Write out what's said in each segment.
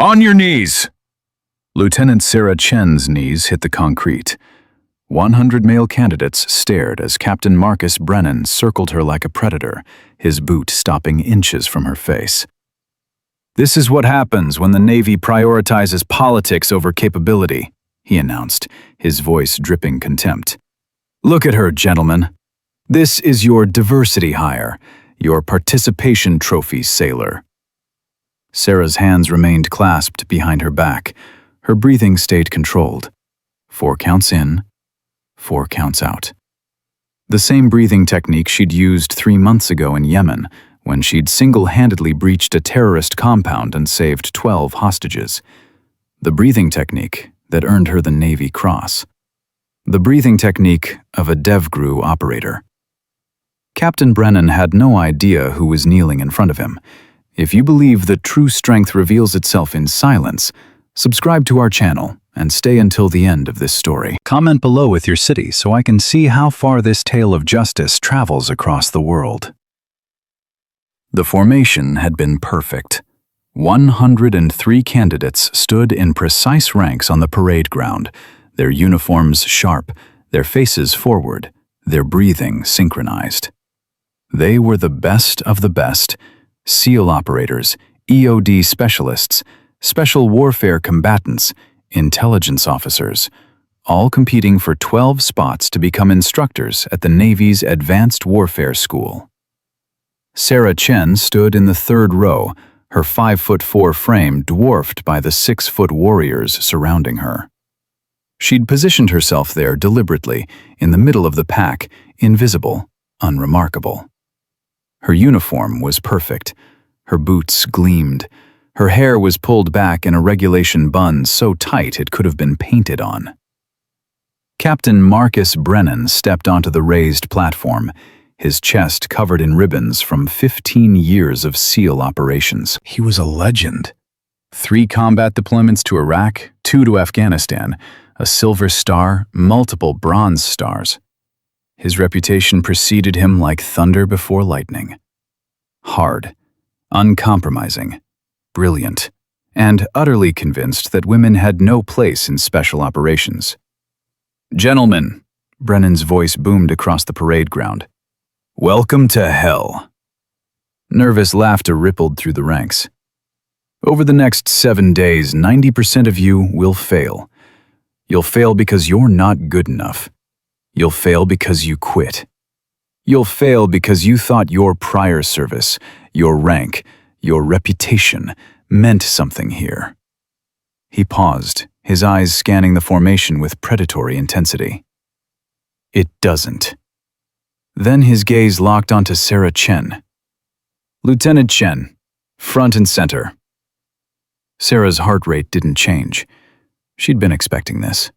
On your knees! Lieutenant Sarah Chen's knees hit the concrete. 100 male candidates stared as Captain Marcus Brennan circled her like a predator, his boot stopping inches from her face. "This is what happens when the Navy prioritizes politics over capability," he announced, his voice dripping contempt. "Look at her, gentlemen. This is your diversity hire, your participation trophy sailor." Sarah's hands remained clasped behind her back. Her breathing stayed controlled. 4 counts in, 4 counts out. The same breathing technique she'd used 3 months ago in Yemen, when she'd single-handedly breached a terrorist compound and saved 12 hostages. The breathing technique that earned her the Navy Cross. The breathing technique of a DevGru operator. Captain Brennan had no idea who was kneeling in front of him. If you believe that true strength reveals itself in silence, subscribe to our channel and stay until the end of this story. Comment below with your city so I can see how far this tale of justice travels across the world. The formation had been perfect. 103 candidates stood in precise ranks on the parade ground, their uniforms sharp, their faces forward, their breathing synchronized. They were the best of the best: SEAL operators, EOD specialists, special warfare combatants, intelligence officers, all competing for 12 spots to become instructors at the Navy's Advanced Warfare School. Sarah Chen stood in the 3rd row, her 5'4" frame dwarfed by the 6-foot warriors surrounding her. She'd positioned herself there deliberately, in the middle of the pack, invisible, unremarkable. Her uniform was perfect. Her boots gleamed. Her hair was pulled back in a regulation bun so tight it could have been painted on. Captain Marcus Brennan stepped onto the raised platform, his chest covered in ribbons from 15 years of SEAL operations. He was a legend. 3 combat deployments to Iraq, 2 to Afghanistan, a Silver Star, multiple Bronze Stars. His reputation preceded him like thunder before lightning. Hard, uncompromising, brilliant, and utterly convinced that women had no place in special operations. "Gentlemen," Brennan's voice boomed across the parade ground, "welcome to hell." Nervous laughter rippled through the ranks. "Over the next 7 days, 90% of you will fail. You'll fail because you're not good enough. You'll fail because you quit. You'll fail because you thought your prior service, your rank, your reputation meant something here." He paused, his eyes scanning the formation with predatory intensity. "It doesn't." Then his gaze locked onto Sarah Chen. "Lieutenant Chen, front and center." Sarah's heart rate didn't change. She'd been expecting this.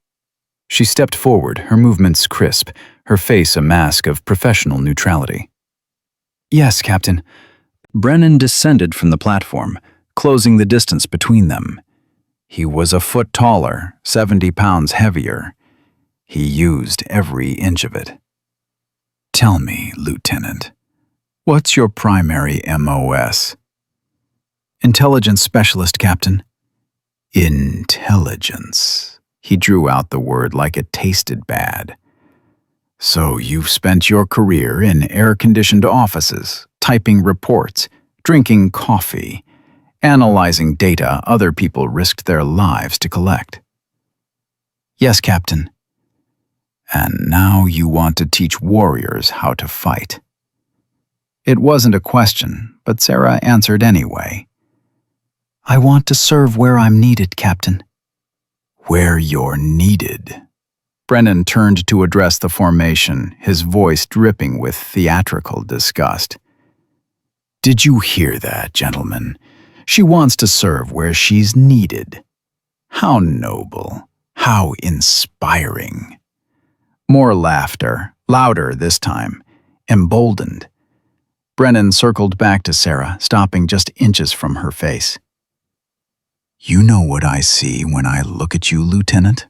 She stepped forward, her movements crisp, her face a mask of professional neutrality. "Yes, Captain." Brennan descended from the platform, closing the distance between them. He was a foot taller, 70 pounds heavier. He used every inch of it. "Tell me, Lieutenant, what's your primary MOS?" "Intelligence specialist, Captain." "Intelligence." He drew out the word like it tasted bad. "So you've spent your career in air-conditioned offices, typing reports, drinking coffee, analyzing data other people risked their lives to collect." "Yes, Captain." "And now you want to teach warriors how to fight." It wasn't a question, but Sarah answered anyway. "I want to serve where I'm needed, Captain." "Where you're needed." Brennan turned to address the formation, his voice dripping with theatrical disgust. "Did you hear that, gentlemen? She wants to serve where she's needed. How noble, how inspiring." More laughter, louder this time, emboldened. Brennan circled back to Sarah, stopping just inches from her face. "You know what I see when I look at you, Lieutenant?"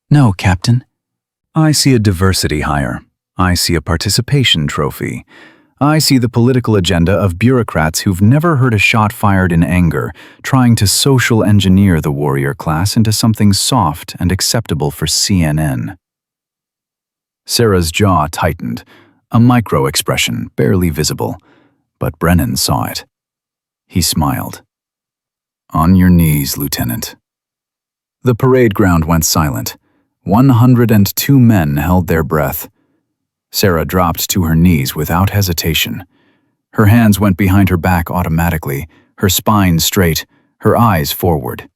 "No, Captain." "I see a diversity hire. I see a participation trophy. I see the political agenda of bureaucrats who've never heard a shot fired in anger, trying to social engineer the warrior class into something soft and acceptable for CNN. Sarah's jaw tightened, a micro-expression barely visible, but Brennan saw it. He smiled. "On your knees, Lieutenant." The parade ground went silent. 102 men held their breath. Sarah dropped to her knees without hesitation. Her hands went behind her back automatically, her spine straight, her eyes forward.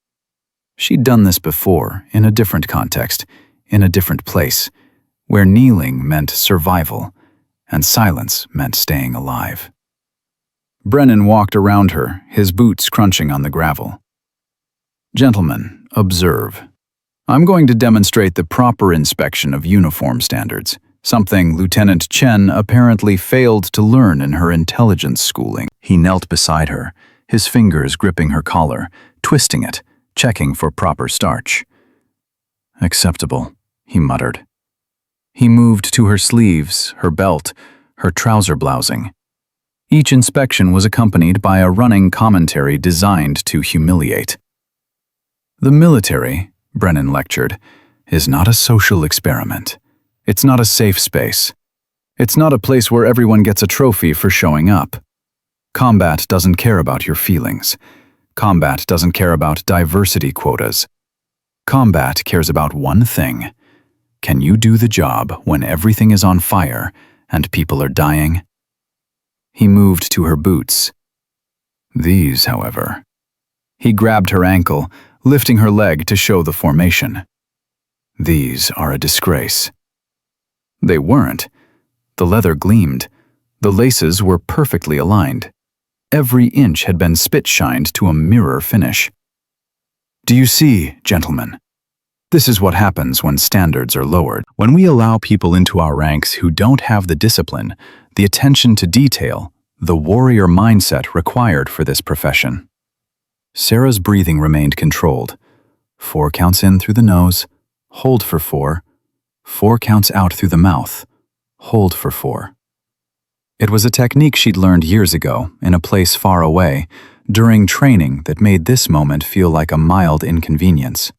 She'd done this before, in a different context, in a different place, where kneeling meant survival, and silence meant staying alive. Brennan walked around her, his boots crunching on the gravel. "Gentlemen, observe. I'm going to demonstrate the proper inspection of uniform standards, something Lieutenant Chen apparently failed to learn in her intelligence schooling." He knelt beside her, his fingers gripping her collar, twisting it, checking for proper starch. "Acceptable," he muttered. He moved to her sleeves, her belt, her trouser blousing. Each inspection was accompanied by a running commentary designed to humiliate. "The military," Brennan lectured, "is not a social experiment. It's not a safe space. It's not a place where everyone gets a trophy for showing up. Combat doesn't care about your feelings. Combat doesn't care about diversity quotas. Combat cares about one thing. Can you do the job when everything is on fire and people are dying?" He moved to her boots. These, however. He grabbed her ankle, lifting her leg to show the formation. "These are a disgrace." They weren't. The leather gleamed. The laces were perfectly aligned. Every inch had been spit-shined to a mirror finish. "Do you see, gentlemen? This is what happens when standards are lowered. When we allow people into our ranks who don't have the discipline, the attention to detail, the warrior mindset required for this profession." Sarah's breathing remained controlled. 4 counts in through the nose, hold for 4. 4 counts out through the mouth, hold for 4. It was a technique she'd learned years ago, in a place far away, during training that made this moment feel like a mild inconvenience.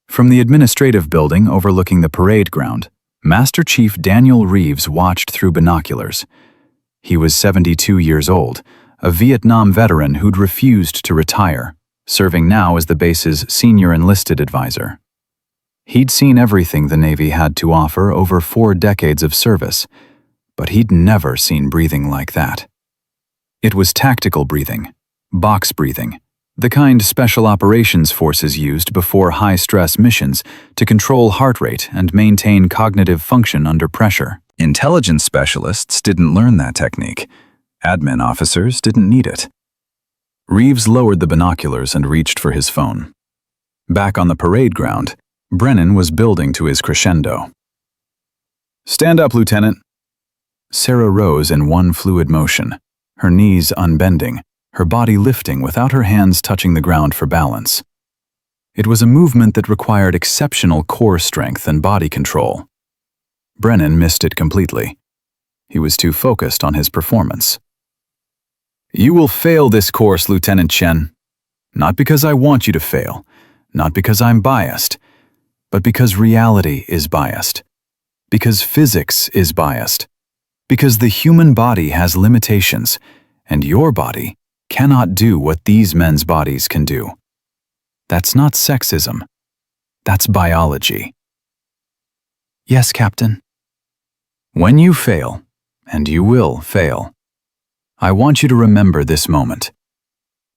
From the administrative building overlooking the parade ground, Master Chief Daniel Reeves watched through binoculars. He was 72 years old, a Vietnam veteran who'd refused to retire, serving now as the base's senior enlisted advisor. He'd seen everything the Navy had to offer over 4 decades of service, but he'd never seen breathing like that. It was tactical breathing, box breathing, the kind special operations forces used before high-stress missions to control heart rate and maintain cognitive function under pressure. Intelligence specialists didn't learn that technique. Admin officers didn't need it. Reeves lowered the binoculars and reached for his phone. Back on the parade ground, Brennan was building to his crescendo. "Stand up, Lieutenant." Sarah rose in one fluid motion, her knees unbending, her body lifting without her hands touching the ground for balance. It was a movement that required exceptional core strength and body control. Brennan missed it completely. He was too focused on his performance. "You will fail this course, Lieutenant Chen. Not because I want you to fail, not because I'm biased, but because reality is biased. Because physics is biased. Because the human body has limitations, and your body cannot do what these men's bodies can do. That's not sexism. That's biology." "Yes, Captain." "When you fail, and you will fail, I want you to remember this moment.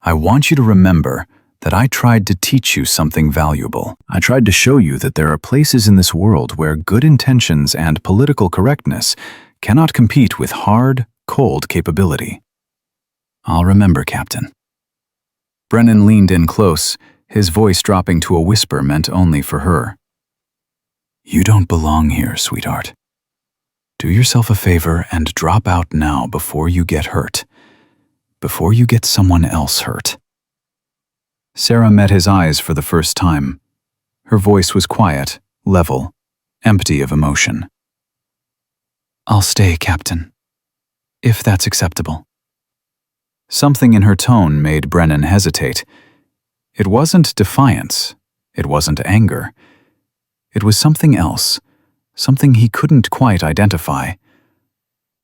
I want you to remember that I tried to teach you something valuable. I tried to show you that there are places in this world where good intentions and political correctness cannot compete with hard, cold capability. I'll remember, Captain." Brennan leaned in close, his voice dropping to a whisper meant only for her. "You don't belong here, sweetheart. Do yourself a favor and drop out now before you get hurt. Before you get someone else hurt." Sarah met his eyes for the first time. Her voice was quiet, level, empty of emotion. "I'll stay, Captain." if that's acceptable." Something in her tone made Brennan hesitate. It wasn't defiance. It wasn't anger. It was something else, something he couldn't quite identify.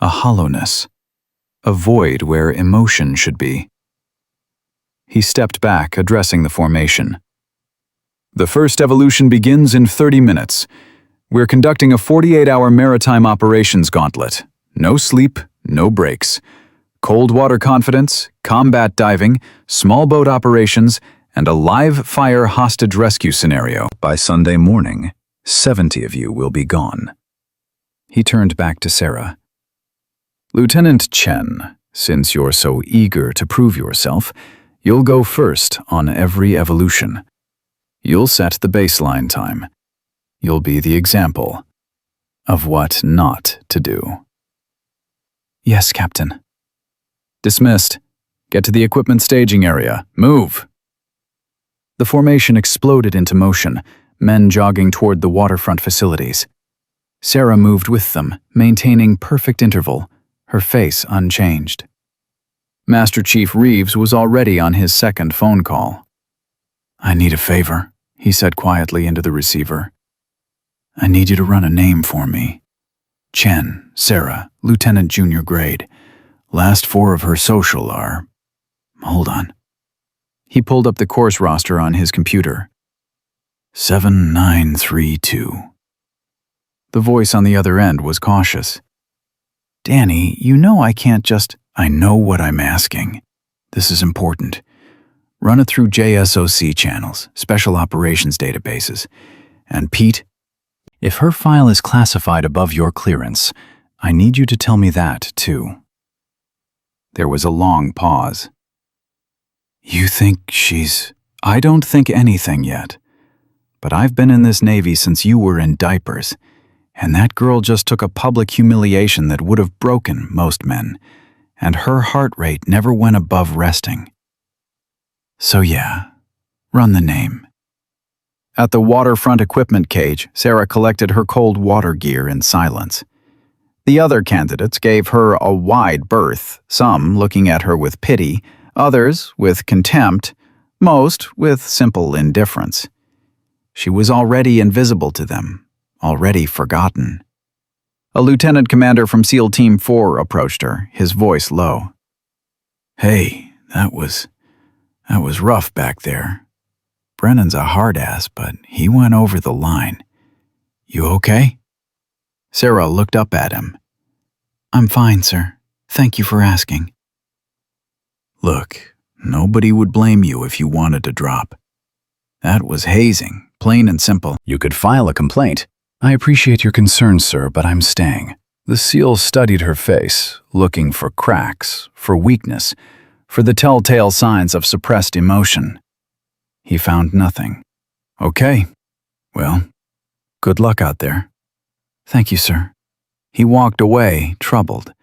A hollowness, a void where emotion should be. He stepped back, addressing the formation. "The first evolution begins in 30 minutes. We're conducting a 48-hour maritime operations gauntlet. No sleep, no breaks. Cold water confidence, combat diving, small boat operations, and a live fire hostage rescue scenario. By Sunday morning, 70 of you will be gone." He turned back to Sarah. "Lieutenant Chen, since you're so eager to prove yourself, you'll go first on every evolution. You'll set the baseline time. You'll be the example of what not to do." "Yes, Captain." "Dismissed. Get to the equipment staging area. Move!" The formation exploded into motion, men jogging toward the waterfront facilities. Sarah moved with them, maintaining perfect interval, her face unchanged. Master Chief Reeves was already on his second phone call. "I need a favor," he said quietly into the receiver. "I need you to run a name for me. Chen, Sarah, Lieutenant Junior grade. Last 4 of her social are... Hold on." He pulled up the course roster on his computer. 7932. The voice on the other end was cautious. "Danny, you know I can't just..." "I know what I'm asking. This is important. Run it through JSOC channels, Special Operations databases. And Pete, if her file is classified above your clearance, I need you to tell me that, too." There was a long pause. "You think she's..." "I don't think anything yet. But I've been in this Navy since you were in diapers, and that girl just took a public humiliation that would have broken most men, and her heart rate never went above resting. So yeah, run the name." At the waterfront equipment cage, Sarah collected her cold water gear in silence. The other candidates gave her a wide berth, some looking at her with pity, others with contempt, most with simple indifference. She was already invisible to them, already forgotten. A lieutenant commander from SEAL Team 4 approached her, his voice low. "Hey, that was rough back there. Brennan's a hard-ass, but he went over the line. You okay?" Sarah looked up at him. "I'm fine, sir. Thank you for asking." "Look, nobody would blame you if you wanted to drop. That was hazing, plain and simple. You could file a complaint." "I appreciate your concern, sir, but I'm staying." The SEAL studied her face, looking for cracks, for weakness, for the telltale signs of suppressed emotion. He found nothing. "Okay. Well, good luck out there." "Thank you, sir." He walked away, troubled.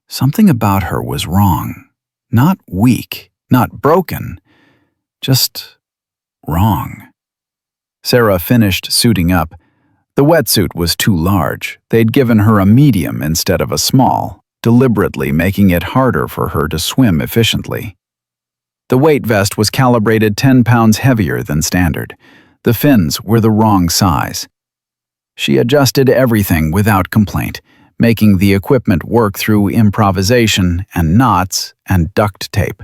Something about her was wrong. Not weak, not broken, just wrong. Sarah finished suiting up. The wetsuit was too large. They'd given her a medium instead of a small, deliberately making it harder for her to swim efficiently. The weight vest was calibrated 10 pounds heavier than standard. The fins were the wrong size. She adjusted everything without complaint, making the equipment work through improvisation and knots and duct tape.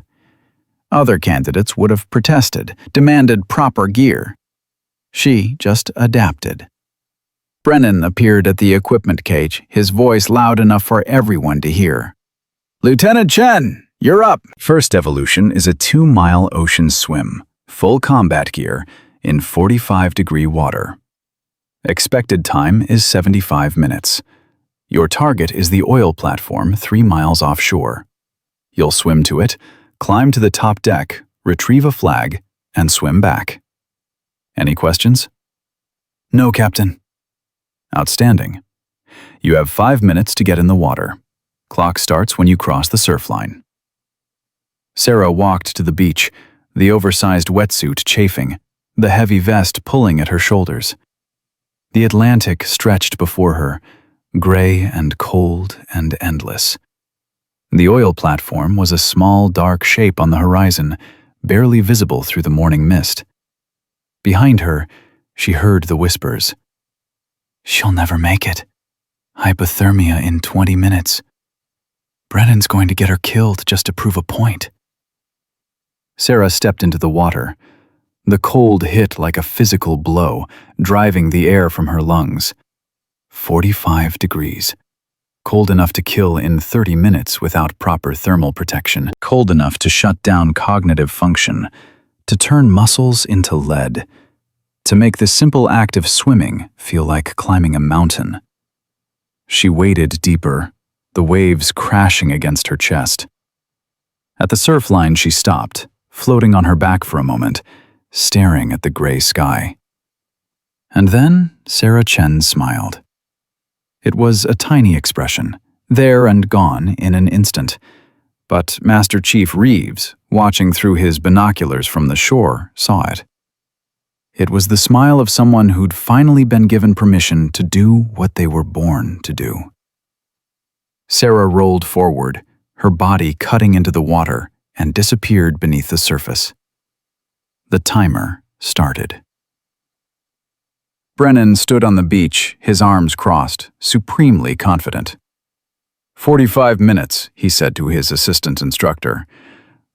Other candidates would have protested, demanded proper gear. She just adapted. Brennan appeared at the equipment cage, his voice loud enough for everyone to hear. "Lieutenant Chen, you're up!" First evolution is a 2-mile ocean swim, full combat gear, in 45-degree water. Expected time is 75 minutes. Your target is the oil platform 3 miles offshore. You'll swim to it, climb to the top deck, retrieve a flag, and swim back. Any questions? "No, Captain." Outstanding. You have 5 minutes to get in the water. Clock starts when you cross the surf line. Sarah walked to the beach, the oversized wetsuit chafing, the heavy vest pulling at her shoulders. The Atlantic stretched before her, gray and cold and endless. The oil platform was a small, dark shape on the horizon, barely visible through the morning mist. Behind her, she heard the whispers. "She'll never make it. Hypothermia in 20 minutes. Brennan's going to get her killed just to prove a point." Sarah stepped into the water. The cold hit like a physical blow, driving the air from her lungs. 45 degrees. Cold enough to kill in 30 minutes without proper thermal protection. Cold enough to shut down cognitive function, to turn muscles into lead, to make the simple act of swimming feel like climbing a mountain. She waded deeper, the waves crashing against her chest. At the surf line, she stopped, floating on her back for a moment, staring at the gray sky. And then Sarah Chen smiled. It was a tiny expression, there and gone in an instant. But Master Chief Reeves, watching through his binoculars from the shore, saw it. It was the smile of someone who'd finally been given permission to do what they were born to do. Sarah rolled forward, her body cutting into the water, and disappeared beneath the surface. The timer started. Brennan stood on the beach, his arms crossed, supremely confident. 45 minutes, he said to his assistant instructor.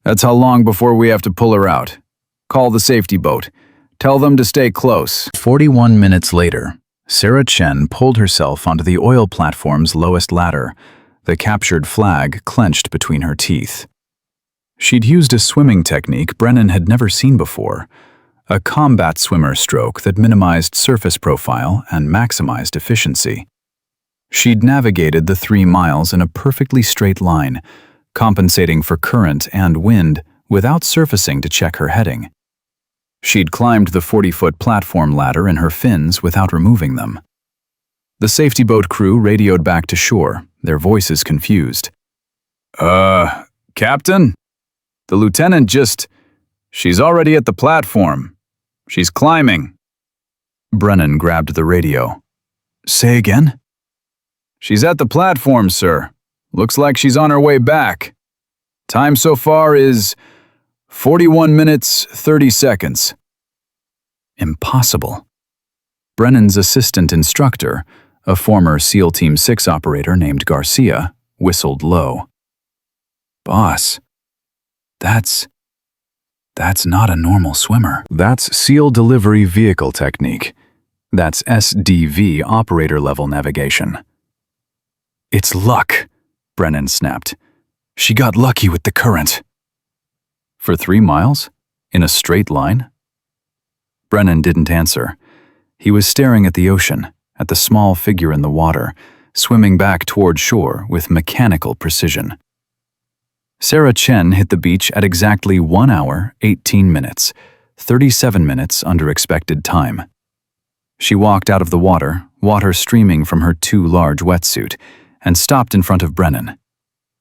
"That's how long before we have to pull her out. Call the safety boat. Tell them to stay close." 41 minutes later, Sarah Chen pulled herself onto the oil platform's lowest ladder, the captured flag clenched between her teeth. She'd used a swimming technique Brennan had never seen before, a combat swimmer stroke that minimized surface profile and maximized efficiency. She'd navigated the 3 miles in a perfectly straight line, compensating for current and wind without surfacing to check her heading. She'd climbed the 40-foot platform ladder in her fins without removing them. The safety boat crew radioed back to shore, their voices confused. Captain? The lieutenant she's already at the platform. She's climbing." Brennan grabbed the radio. "Say again?" "She's at the platform, sir. Looks like she's on her way back. Time so far is 41 minutes, 30 seconds. Impossible. Brennan's assistant instructor, a former SEAL Team 6 operator named Garcia, whistled low. "Boss, that's not a normal swimmer. That's SEAL Delivery Vehicle Technique. That's SDV operator-level navigation." "It's luck," Brennan snapped. "She got lucky with the current." "For 3 miles? In a straight line?" Brennan didn't answer. He was staring at the ocean, at the small figure in the water, swimming back toward shore with mechanical precision. Sarah Chen hit the beach at exactly 1 hour, 18 minutes, 37 minutes under expected time. She walked out of the water, water streaming from her too large wetsuit, and stopped in front of Brennan.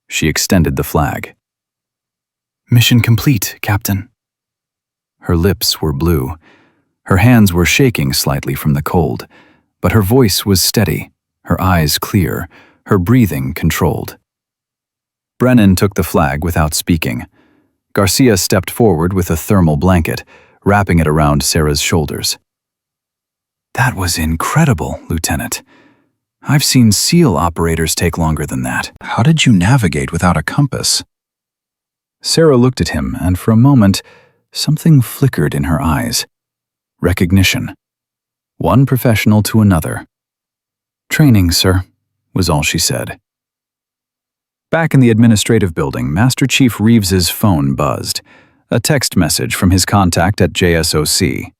She extended the flag. "Mission complete, Captain." Her lips were blue. Her hands were shaking slightly from the cold, but her voice was steady, her eyes clear, her breathing controlled. Brennan took the flag without speaking. Garcia stepped forward with a thermal blanket, wrapping it around Sarah's shoulders. "That was incredible, Lieutenant. I've seen SEAL operators take longer than that. How did you navigate without a compass?" Sarah looked at him, and for a moment, something flickered in her eyes. Recognition. One professional to another. "Training, sir," was all she said. Back in the administrative building, Master Chief Reeves's phone buzzed. A text message from his contact at JSOC.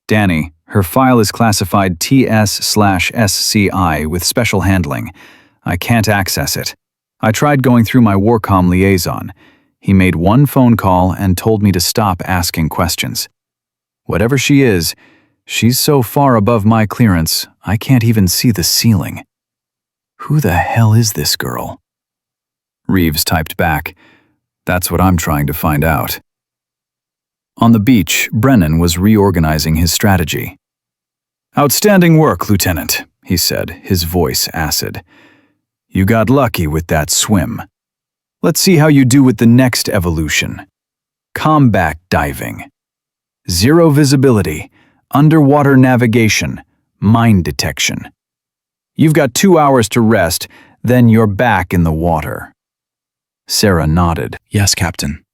"Danny, her file is classified TS/SCI with special handling. I can't access it. I tried going through my Warcom liaison. He made one phone call and told me to stop asking questions. Whatever she is, she's so far above my clearance, I can't even see the ceiling. Who the hell is this girl?" Reeves typed back, "That's what I'm trying to find out." On the beach, Brennan was reorganizing his strategy. "Outstanding work, Lieutenant," he said, his voice acid. "You got lucky with that swim. Let's see how you do with the next evolution. Combat diving. Zero visibility, underwater navigation, mine detection. You've got 2 hours to rest, then you're back in the water. Sarah nodded. Yes, Captain.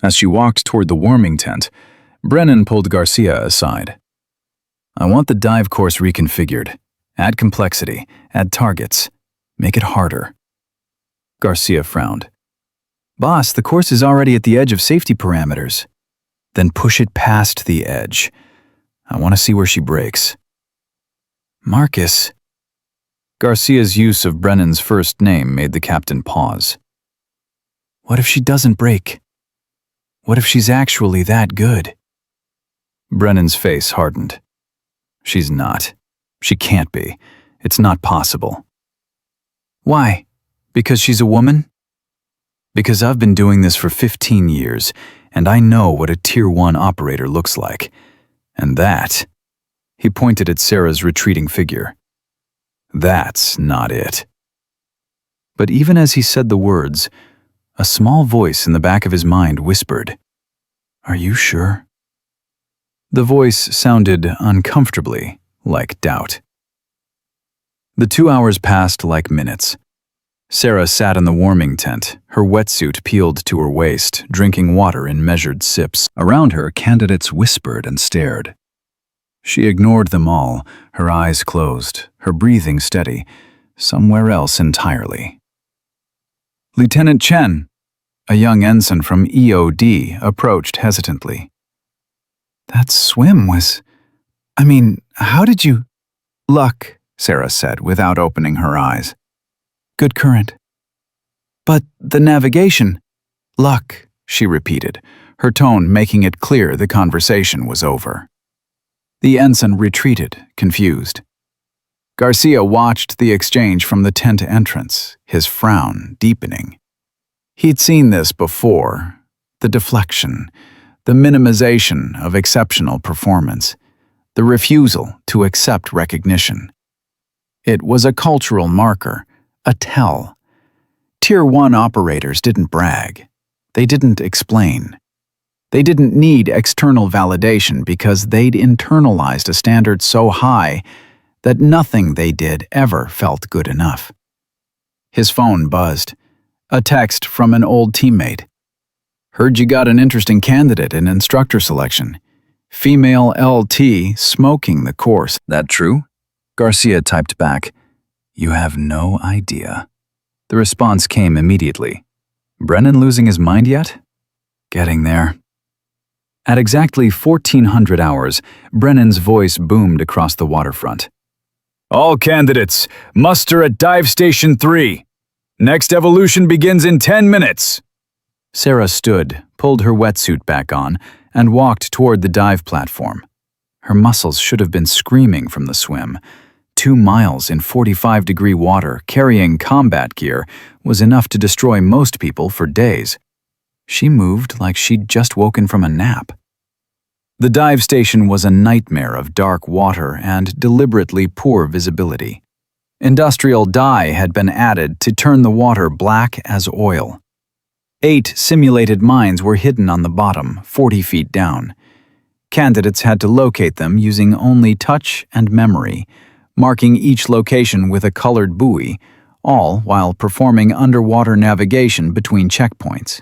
As she walked toward the warming tent, Brennan pulled Garcia aside. I want the dive course reconfigured. Add complexity, add targets, make it harder. Garcia frowned. Boss, the course is already at the edge of safety parameters. Then push it past the edge. I want to see where she breaks. Marcus. Garcia's use of Brennan's first name made the captain pause. What if she doesn't break? What if she's actually that good? Brennan's face hardened. She's not. She can't be. It's not possible. Why? Because she's a woman? Because I've been doing this for 15 years, and I know what a Tier 1 operator looks like. And that, he pointed at Sarah's retreating figure. That's not it. But even as he said the words, a small voice in the back of his mind whispered, Are you sure? The voice sounded uncomfortably like doubt. The 2 hours passed like minutes. Sarah sat in the warming tent, her wetsuit peeled to her waist, drinking water in measured sips. Around her, candidates whispered and stared. She ignored them all, her eyes closed, her breathing steady, somewhere else entirely. Lieutenant Chen, a young ensign from EOD, approached hesitantly. That swim was... how did you... Luck, Sarah said without opening her eyes. Good current. But the navigation... Luck, she repeated, her tone making it clear the conversation was over. The ensign retreated, confused. Garcia watched the exchange from the tent entrance, his frown deepening. He'd seen this before, the deflection, the minimization of exceptional performance, the refusal to accept recognition. It was a cultural marker, a tell. Tier 1 operators didn't brag. They didn't explain. They didn't need external validation because they'd internalized a standard so high that nothing they did ever felt good enough. His phone buzzed. A text from an old teammate. Heard you got an interesting candidate in instructor selection. Female LT smoking the course. That true? Garcia typed back. You have no idea. The response came immediately. Brennan losing his mind yet? Getting there. At exactly 1400 hours, Brennan's voice boomed across the waterfront. All candidates, muster at Dive Station 3. Next evolution begins in 10 minutes. Sarah stood, pulled her wetsuit back on, and walked toward the dive platform. Her muscles should have been screaming from the swim. 2 miles in 45-degree water carrying combat gear was enough to destroy most people for days. She moved like she'd just woken from a nap. The dive station was a nightmare of dark water and deliberately poor visibility. Industrial dye had been added to turn the water black as oil. 8 simulated mines were hidden on the bottom, 40 feet down. Candidates had to locate them using only touch and memory, marking each location with a colored buoy, all while performing underwater navigation between checkpoints.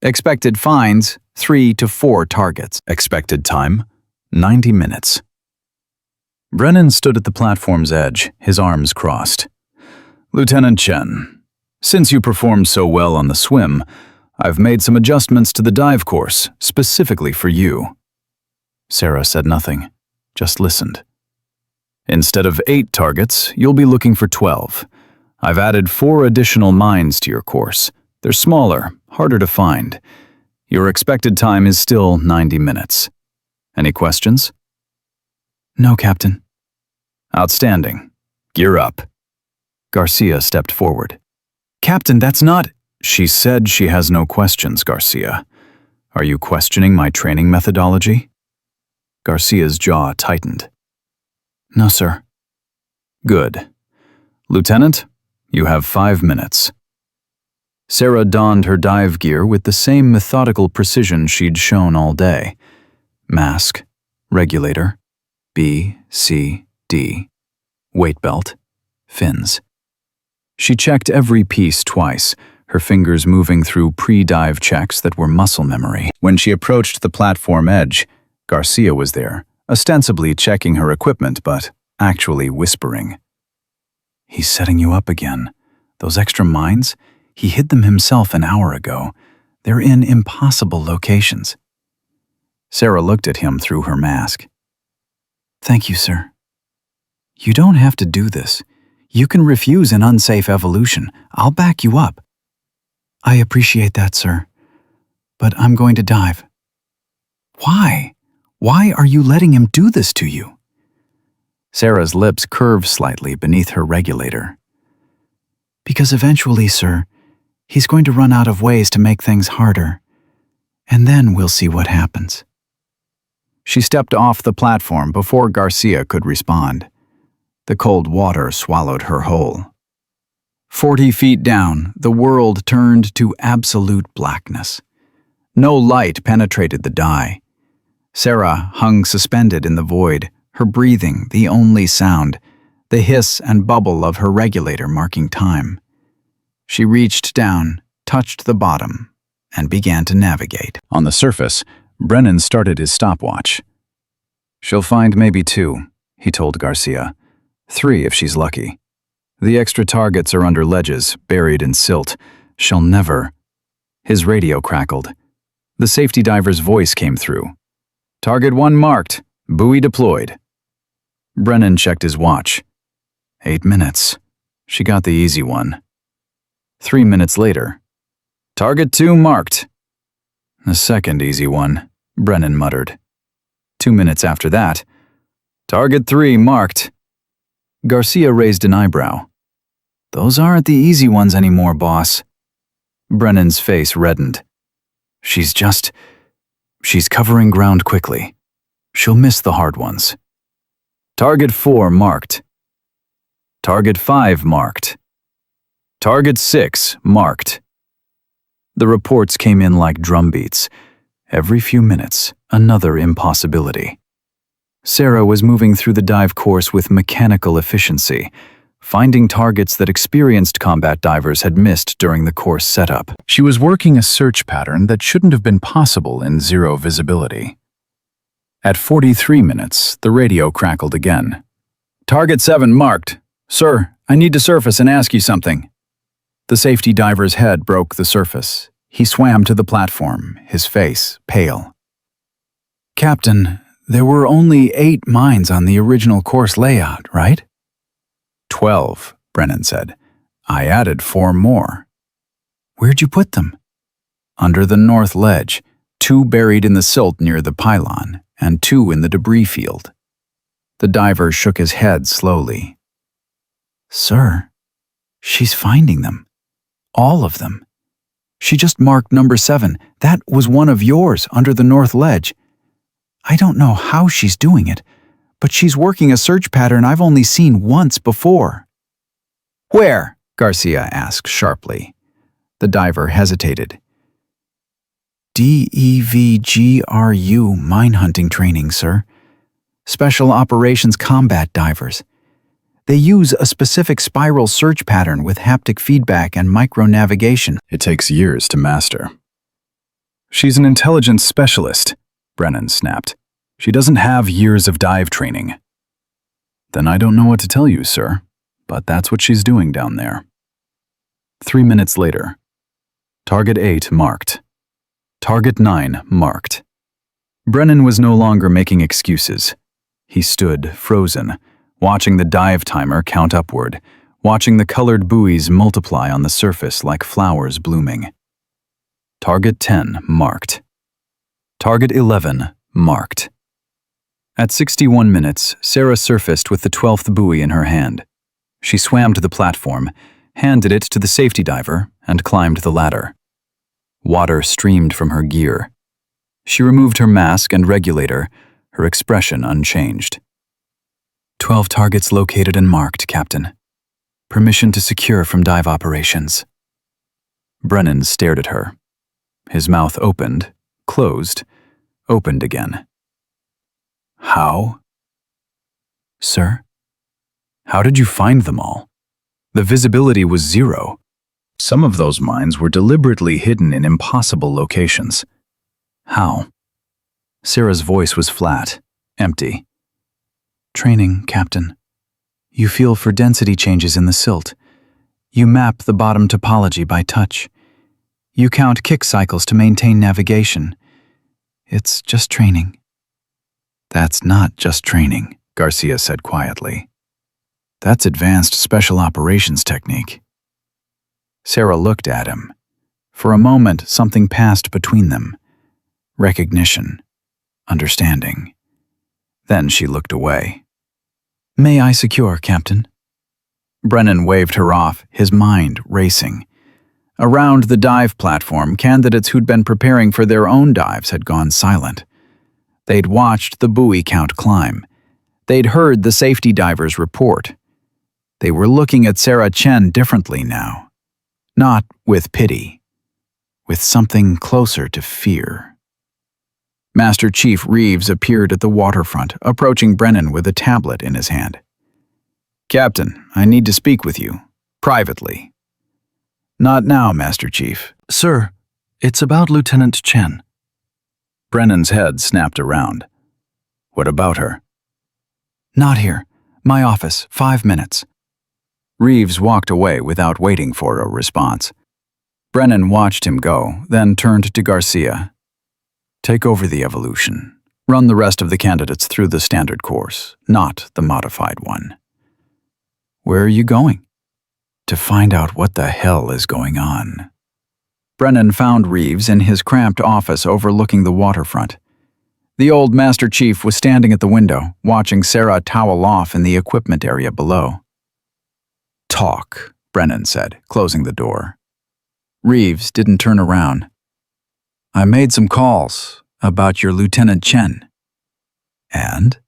Expected finds, 3 to 4 targets. Expected time, 90 minutes. Brennan stood at the platform's edge, his arms crossed. Lieutenant Chen, since you performed so well on the swim, I've made some adjustments to the dive course, specifically for you. Sarah said nothing, just listened. Instead of 8 targets, you'll be looking for 12. I've added 4 additional mines to your course. They're smaller, harder to find. Your expected time is still 90 minutes. Any questions? No, Captain. Outstanding. Gear up. Garcia stepped forward. Captain, that's not... She said she has no questions, Garcia. Are you questioning my training methodology? Garcia's jaw tightened. No, sir. Good. Lieutenant, you have 5 minutes. Sarah donned her dive gear with the same methodical precision she'd shown all day. Mask, regulator, B, C, D, weight belt, fins. She checked every piece twice, her fingers moving through pre-dive checks that were muscle memory. When she approached the platform edge, Garcia was there, ostensibly checking her equipment but actually whispering. "He's setting you up again. Those extra mines? He hid them himself an hour ago. They're in impossible locations." Sarah looked at him through her mask. "Thank you, sir. You don't have to do this. You can refuse an unsafe evolution. I'll back you up." "I appreciate that, sir. But I'm going to dive." "Why? Why are you letting him do this to you?" Sarah's lips curved slightly beneath her regulator. "Because eventually, sir, he's going to run out of ways to make things harder. And then we'll see what happens." She stepped off the platform before Garcia could respond. The cold water swallowed her whole. 40 feet down, the world turned to absolute blackness. No light penetrated the dye. Sarah hung suspended in the void, her breathing the only sound, the hiss and bubble of her regulator marking time. She reached down, touched the bottom, and began to navigate. On the surface, Brennan started his stopwatch. "She'll find maybe 2, he told Garcia. 3 if she's lucky. The extra targets are under ledges, buried in silt. She'll never..." His radio crackled. The safety diver's voice came through. "Target 1 marked. Buoy deployed." Brennan checked his watch. 8 minutes. She got the easy one. 3 minutes later. "Target 2 marked." "The second easy one," Brennan muttered. 2 minutes after that. "Target 3 marked." Garcia raised an eyebrow. "Those aren't the easy ones anymore, boss." Brennan's face reddened. She's covering ground quickly. She'll miss the hard ones." "Target 4 marked." "Target 5 marked." "Target 6 marked." The reports came in like drumbeats. Every few minutes, another impossibility. Sarah was moving through the dive course with mechanical efficiency, finding targets that experienced combat divers had missed during the course setup. She was working a search pattern that shouldn't have been possible in zero visibility. At 43 minutes, the radio crackled again. "Target 7 marked. Sir, I need to surface and ask you something." The safety diver's head broke the surface. He swam to the platform, his face pale. "Captain, there were only 8 mines on the original course layout, right?" 12, Brennan said. "I added 4 more." "Where'd you put them?" "Under the north ledge, 2 buried in the silt near the pylon, and 2 in the debris field." The diver shook his head slowly. "Sir, she's finding them. All of them. She just marked number 7. That was one of yours under the north ledge. I don't know how she's doing it, but she's working a search pattern I've only seen once before." "Where?" Garcia asked sharply. The diver hesitated. "DEVGRU mine hunting training, sir. Special Operations Combat Divers. They use a specific spiral search pattern with haptic feedback and micro-navigation. It takes years to master." "She's an intelligence specialist," Brennan snapped. "She doesn't have years of dive training." "Then I don't know what to tell you, sir, but that's what she's doing down there." 3 minutes later. Target 8 marked. Target 9 marked. Brennan was no longer making excuses. He stood, frozen, watching the dive timer count upward, watching the colored buoys multiply on the surface like flowers blooming. Target 10 marked. Target 11 marked. At 61 minutes, Sarah surfaced with the 12th buoy in her hand. She swam to the platform, handed it to the safety diver, and climbed the ladder. Water streamed from her gear. She removed her mask and regulator, her expression unchanged. 12 targets located and marked, Captain. Permission to secure from dive operations." Brennan stared at her. His mouth opened, closed, opened again. How? Sir? How did you find them all? The visibility was 0. Some of those mines were deliberately hidden in impossible locations. How? Sarah's voice was flat, empty. Training, Captain. You feel for density changes in the silt. You map the bottom topology by touch. You count kick cycles to maintain navigation. It's just training. That's not just training, Garcia said quietly. That's advanced special operations technique. Sarah looked at him. For a moment, something passed between them. Recognition. Understanding. Then she looked away. May I secure, Captain? Brennan waved her off, his mind racing. Around the dive platform, candidates who'd been preparing for their own dives had gone silent. They'd watched the buoy count climb. They'd heard the safety divers report. They were looking at Sarah Chen differently now. Not with pity, with something closer to fear. Master Chief Reeves appeared at the waterfront, approaching Brennan with a tablet in his hand. Captain, I need to speak with you, privately. Not now, Master Chief. Sir, it's about Lieutenant Chen. Brennan's head snapped around. What about her? Not here. My office, 5 minutes. Reeves walked away without waiting for a response. Brennan watched him go, then turned to Garcia. Take over the evolution. Run the rest of the candidates through the standard course, not the modified one. Where are you going? To find out what the hell is going on. Brennan found Reeves in his cramped office overlooking the waterfront. The old Master Chief was standing at the window, watching Sarah towel off in the equipment area below. Talk, Brennan said, closing the door. Reeves didn't turn around. I made some calls about your Lieutenant Chen. And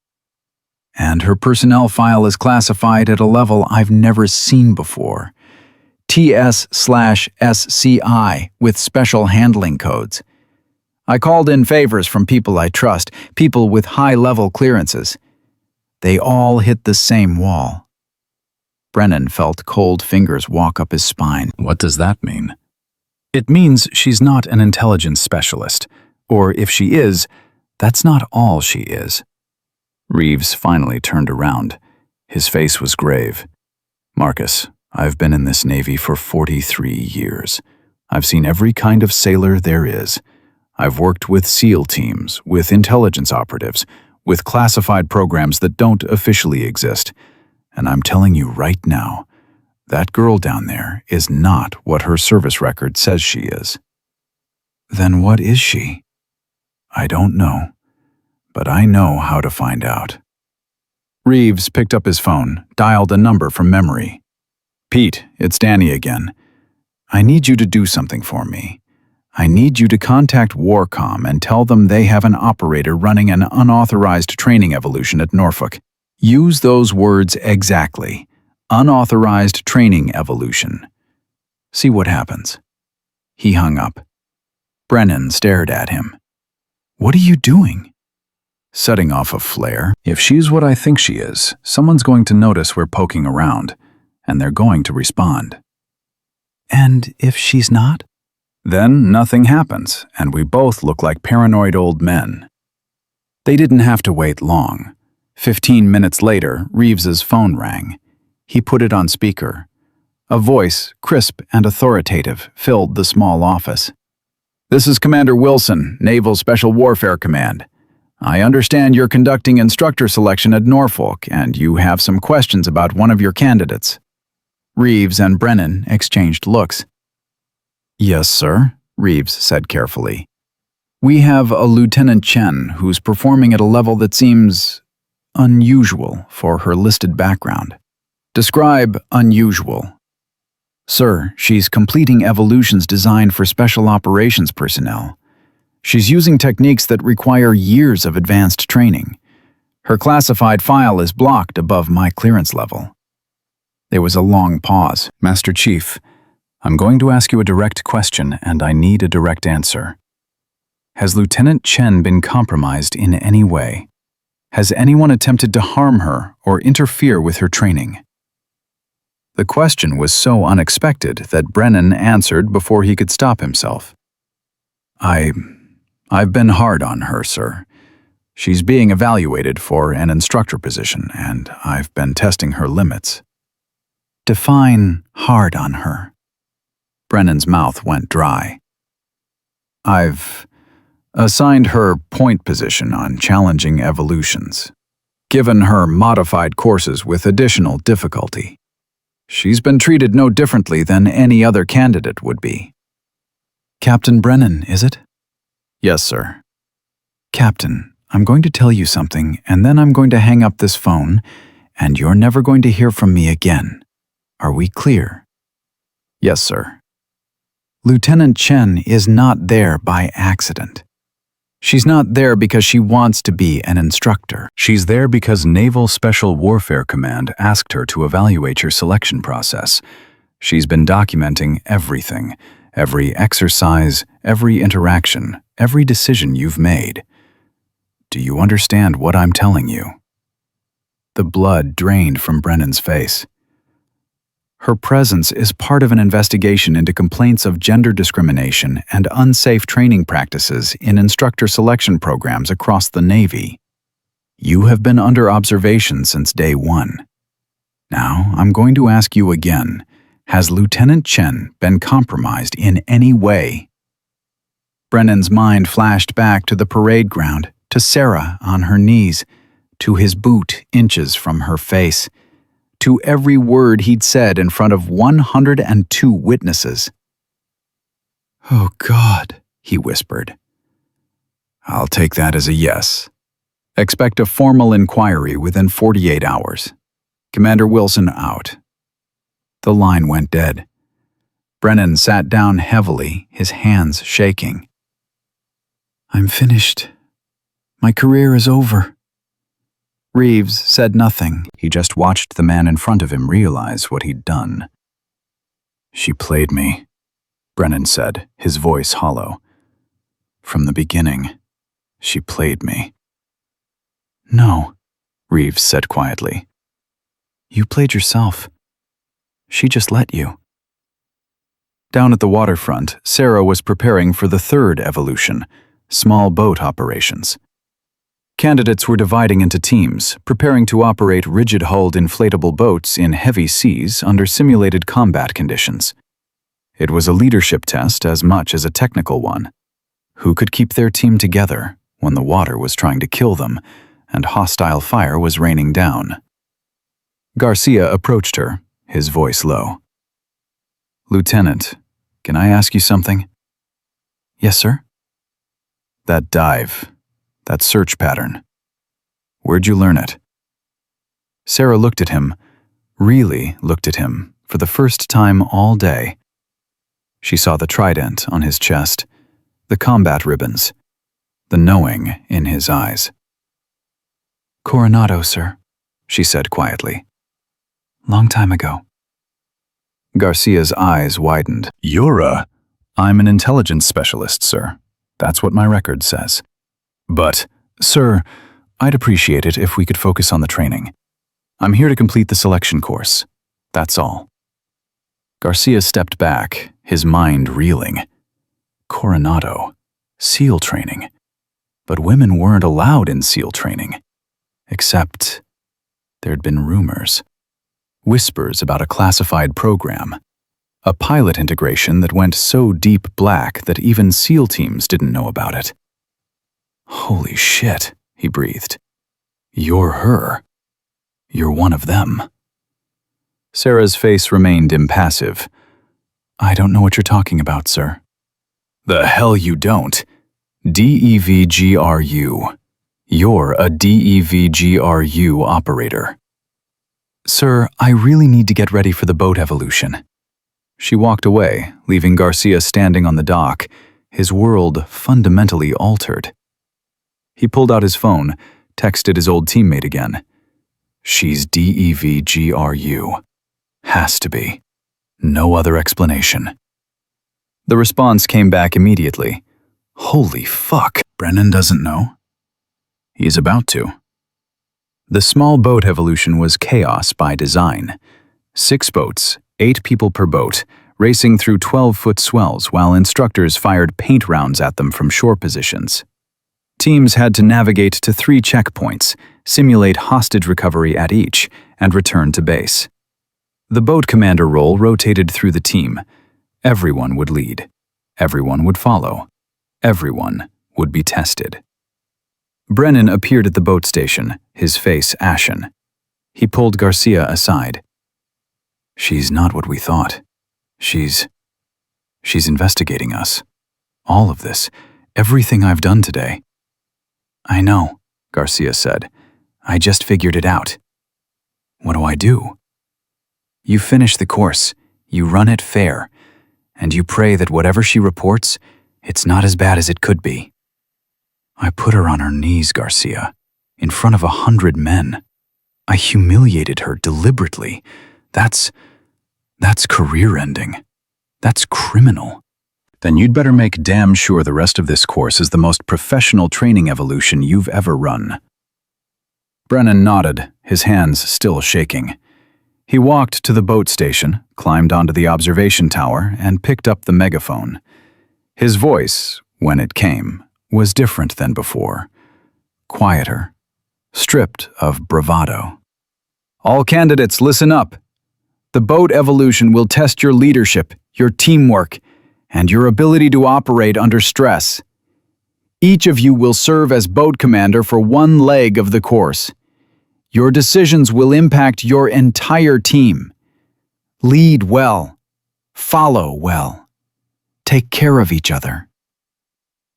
her personnel file is classified at a level I've never seen before. TS/SCI with special handling codes. I called in favors from people I trust, people with high-level clearances. They all hit the same wall. Brennan felt cold fingers walk up his spine. What does that mean? It means she's not an intelligence specialist, or if she is, that's not all she is. Reeves finally turned around. His face was grave. Marcus, I've been in this Navy for 43 years. I've seen every kind of sailor there is. I've worked with SEAL teams, with intelligence operatives, with classified programs that don't officially exist. And I'm telling you right now, that girl down there is not what her service record says she is. Then what is she? I don't know, but I know how to find out. Reeves picked up his phone, dialed a number from memory. Pete, it's Danny again. I need you to do something for me. I need you to contact Warcom and tell them they have an operator running an unauthorized training evolution at Norfolk. Use those words exactly. Unauthorized training evolution. See what happens. He hung up. Brennan stared at him. What are you doing? Setting off a flare. If she's what I think she is, someone's going to notice we're poking around, and they're going to respond. And if she's not? Then nothing happens, and we both look like paranoid old men. They didn't have to wait long. 15 minutes later, Reeves's phone rang. He put it on speaker. A voice, crisp and authoritative, filled the small office. This is Commander Wilson, Naval Special Warfare Command. I understand you're conducting instructor selection at Norfolk, and you have some questions about one of your candidates. Reeves and Brennan exchanged looks. Yes, sir, Reeves said carefully. We have a Lieutenant Chen who's performing at a level that seems unusual for her listed background. Describe unusual. Sir, she's completing evolutions designed for special operations personnel. She's using techniques that require years of advanced training. Her classified file is blocked above my clearance level. There was a long pause. Master Chief, I'm going to ask you a direct question, and I need a direct answer. Has Lieutenant Chen been compromised in any way? Has anyone attempted to harm her or interfere with her training? The question was so unexpected that Brennan answered before he could stop himself. I've been hard on her, sir. She's being evaluated for an instructor position, and I've been testing her limits. Define hard on her. Brennan's mouth went dry. I've assigned her point position on challenging evolutions, given her modified courses with additional difficulty. She's been treated no differently than any other candidate would be. Captain Brennan, is it? Yes, sir. Captain, I'm going to tell you something, and then I'm going to hang up this phone, and you're never going to hear from me again. Are we clear? Yes, sir. Lieutenant Chen is not there by accident. She's not there because she wants to be an instructor. She's there because Naval Special Warfare Command asked her to evaluate your selection process. She's been documenting everything, every exercise, every interaction, every decision you've made. Do you understand what I'm telling you? The blood drained from Brennan's face. Her presence is part of an investigation into complaints of gender discrimination and unsafe training practices in instructor selection programs across the Navy. You have been under observation since day one. Now, I'm going to ask you again, has Lieutenant Chen been compromised in any way? Brennan's mind flashed back to the parade ground, to Sarah on her knees, to his boot inches from her face, to every word he'd said in front of 102 witnesses. Oh, God, he whispered. I'll take that as a yes. Expect a formal inquiry within 48 hours. Commander Wilson out. The line went dead. Brennan sat down heavily, his hands shaking. I'm finished. My career is over. Reeves said nothing. He just watched the man in front of him realize what he'd done. She played me, Brennan said, his voice hollow. From the beginning, she played me. No, Reeves said quietly. You played yourself. She just let you. Down at the waterfront, Sarah was preparing for the third evolution, small boat operations. Candidates were dividing into teams, preparing to operate rigid-hulled inflatable boats in heavy seas under simulated combat conditions. It was a leadership test as much as a technical one. Who could keep their team together when the water was trying to kill them and hostile fire was raining down? Garcia approached her, his voice low. Lieutenant, can I ask you something? Yes, sir. That dive. That search pattern. Where'd you learn it? Sarah looked at him, really looked at him, for the first time all day. She saw the trident on his chest, the combat ribbons, the knowing in his eyes. Coronado, sir, she said quietly. Long time ago. Garcia's eyes widened. I'm an intelligence specialist, sir. That's what my record says. But, sir, I'd appreciate it if we could focus on the training. I'm here to complete the selection course. That's all. Garcia stepped back, his mind reeling. Coronado. SEAL training. But women weren't allowed in SEAL training. Except there'd been rumors. Whispers about a classified program. A pilot integration that went so deep black that even SEAL teams didn't know about it. Holy shit, he breathed. You're her. You're one of them. Sarah's face remained impassive. I don't know what you're talking about, sir. The hell you don't. DEVGRU. You're a DEVGRU operator. Sir, I really need to get ready for the boat evolution. She walked away, leaving Garcia standing on the dock, his world fundamentally altered. He pulled out his phone, texted his old teammate again. She's DEVGRU. Has to be. No other explanation. The response came back immediately. Holy fuck, Brennan doesn't know? He's about to. The small boat evolution was chaos by design. 6 boats, 8 people per boat, racing through 12-foot swells while instructors fired paint rounds at them from shore positions. Teams had to navigate to 3 checkpoints, simulate hostage recovery at each, and return to base. The boat commander role rotated through the team. Everyone would lead. Everyone would follow. Everyone would be tested. Brennan appeared at the boat station, his face ashen. He pulled Garcia aside. She's not what we thought. She's investigating us. All of this, everything I've done today. I know, Garcia said. I just figured it out. What do I do? You finish the course, you run it fair, and you pray that whatever she reports, it's not as bad as it could be. I put her on her knees, Garcia, in front of 100 men. I humiliated her deliberately. That's career-ending. That's criminal. Then you'd better make damn sure the rest of this course is the most professional training evolution you've ever run. Brennan nodded, his hands still shaking. He walked to the boat station, climbed onto the observation tower, and picked up the megaphone. His voice, when it came, was different than before. Quieter, stripped of bravado. All candidates, listen up. The boat evolution will test your leadership, your teamwork, and your ability to operate under stress. Each of you will serve as boat commander for one leg of the course. Your decisions will impact your entire team. Lead well. Follow well. Take care of each other.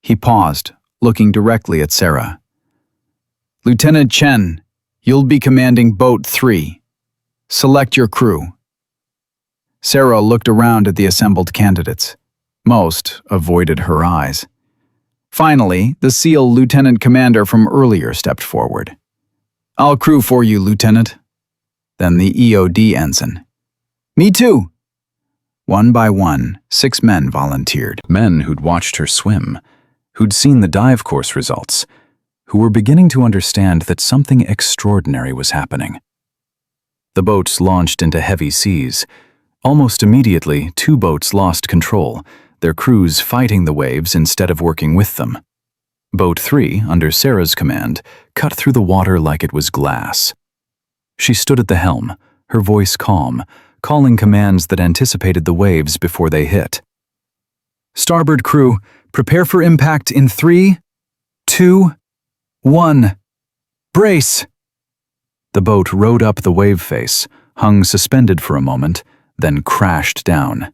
He paused, looking directly at Sarah. Lieutenant Chen, you'll be commanding Boat 3. Select your crew. Sarah looked around at the assembled candidates. Most avoided her eyes. Finally, the SEAL lieutenant commander from earlier stepped forward. I'll crew for you, Lieutenant. Then the EOD ensign. Me too. One by one, 6 men volunteered. Men who'd watched her swim, who'd seen the dive course results, who were beginning to understand that something extraordinary was happening. The boats launched into heavy seas. Almost immediately, 2 boats lost control, their crews fighting the waves instead of working with them. Boat 3, under Sarah's command, cut through the water like it was glass. She stood at the helm, her voice calm, calling commands that anticipated the waves before they hit. Starboard crew, prepare for impact in 3, 2, 1. Brace! The boat rode up the wave face, hung suspended for a moment, then crashed down.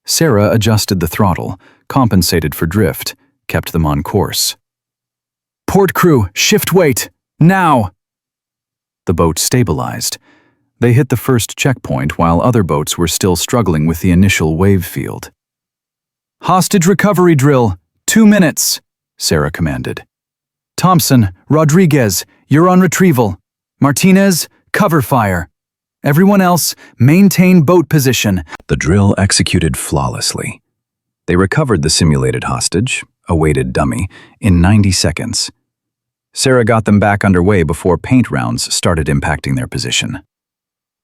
Sarah adjusted the throttle, compensated for drift, kept them on course. Port crew, shift weight, now! The boat stabilized. They hit the first checkpoint while other boats were still struggling with the initial wave field. Hostage recovery drill, 2 minutes, Sarah commanded. Thompson, Rodriguez, you're on retrieval. Martinez, cover fire. Everyone else, maintain boat position. The drill executed flawlessly. They recovered the simulated hostage, a weighted dummy, in 90 seconds. Sarah got them back underway before paint rounds started impacting their position.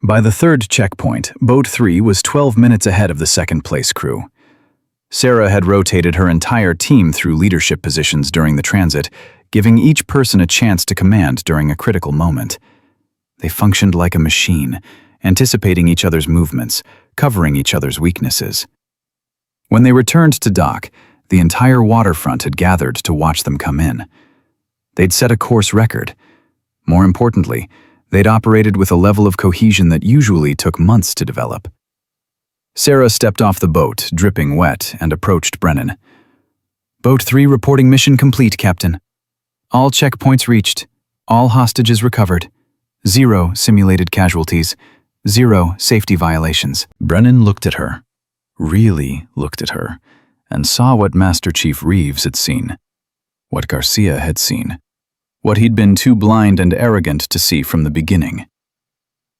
By the 3rd checkpoint, Boat 3 was 12 minutes ahead of the 2nd-place crew. Sarah had rotated her entire team through leadership positions during the transit, giving each person a chance to command during a critical moment. They functioned like a machine, anticipating each other's movements, covering each other's weaknesses. When they returned to dock, the entire waterfront had gathered to watch them come in. They'd set a course record. More importantly, they'd operated with a level of cohesion that usually took months to develop. Sarah stepped off the boat, dripping wet, and approached Brennan. Boat 3 reporting mission complete, Captain. All checkpoints reached. All hostages recovered. 0 simulated casualties. 0 safety violations. Brennan looked at her, really looked at her, and saw what Master Chief Reeves had seen. What Garcia had seen. What he'd been too blind and arrogant to see from the beginning.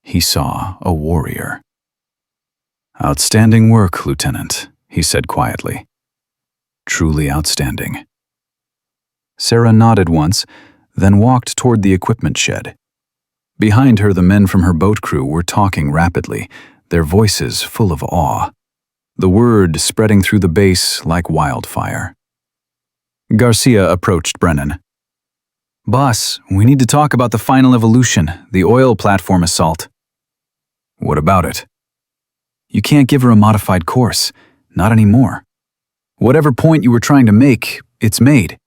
He saw a warrior. Outstanding work, Lieutenant, he said quietly. Truly outstanding. Sarah nodded once, then walked toward the equipment shed. Behind her, the men from her boat crew were talking rapidly, their voices full of awe. The word spreading through the base like wildfire. Garcia approached Brennan. Boss, we need to talk about the final evolution, the oil platform assault. What about it? You can't give her a modified course, not anymore. Whatever point you were trying to make, it's made.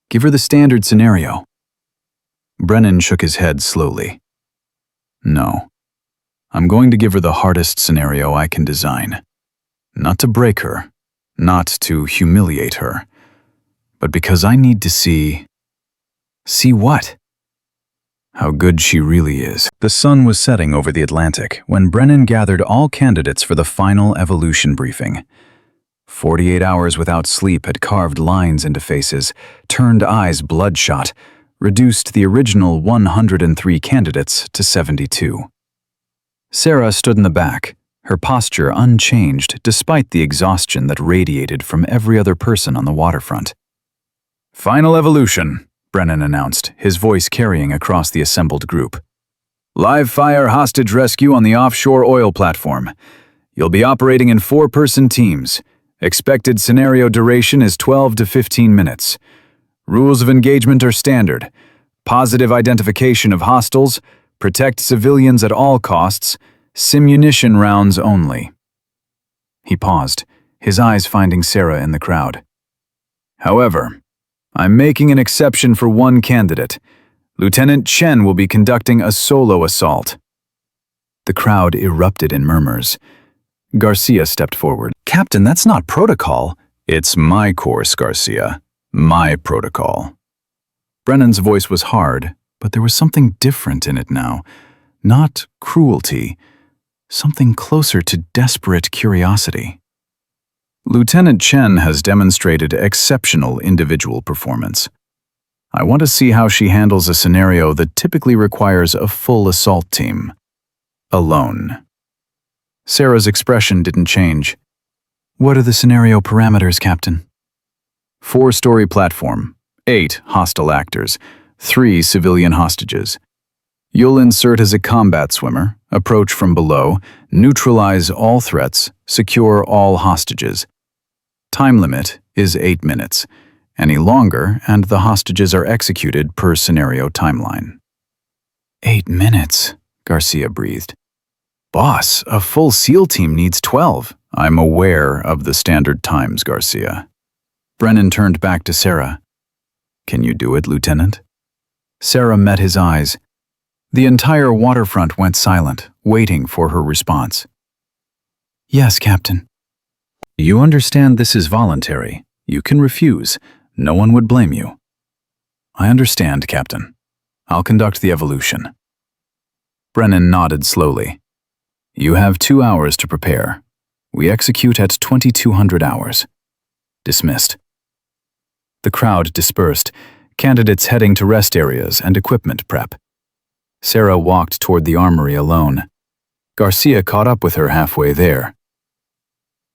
Give her the standard scenario. Brennan shook his head slowly. No. I'm going to give her the hardest scenario I can design. Not to break her, not to humiliate her, but because I need to see... See what? How good she really is. The sun was setting over the Atlantic when Brennan gathered all candidates for the final evolution briefing. 48 hours without sleep had carved lines into faces, turned eyes bloodshot, reduced the original 103 candidates to 72. Sarah stood in the back, her posture unchanged despite the exhaustion that radiated from every other person on the waterfront. Final evolution, Brennan announced, his voice carrying across the assembled group. Live fire hostage rescue on the offshore oil platform. You'll be operating in 4-person teams. Expected scenario duration is 12 to 15 minutes. Rules of engagement are standard. Positive identification of hostiles, protect civilians at all costs, simunition rounds only. He paused, his eyes finding Sarah in the crowd. However, I'm making an exception for one candidate. Lieutenant Chen will be conducting a solo assault. The crowd erupted in murmurs. Garcia stepped forward. Captain, that's not protocol. It's my course, Garcia. My protocol. Brennan's voice was hard, but there was something different in it now. Not cruelty, something closer to desperate curiosity. Lieutenant Chen has demonstrated exceptional individual performance. I want to see how she handles a scenario that typically requires a full assault team. Alone. Sarah's expression didn't change. What are the scenario parameters, Captain? 4-story platform, 8 hostile actors, 3 civilian hostages. You'll insert as a combat swimmer, approach from below, neutralize all threats, secure all hostages. Time limit is 8 minutes. Any longer, and the hostages are executed per scenario timeline. 8 minutes, Garcia breathed. Boss, a full SEAL team needs 12. I'm aware of the standard times, Garcia. Brennan turned back to Sarah. Can you do it, Lieutenant? Sarah met his eyes. The entire waterfront went silent, waiting for her response. Yes, Captain. You understand this is voluntary. You can refuse. No one would blame you. I understand, Captain. I'll conduct the evolution. Brennan nodded slowly. You have 2 hours to prepare. We execute at 2200 hours. Dismissed. The crowd dispersed, candidates heading to rest areas and equipment prep. Sarah walked toward the armory alone. Garcia caught up with her halfway there.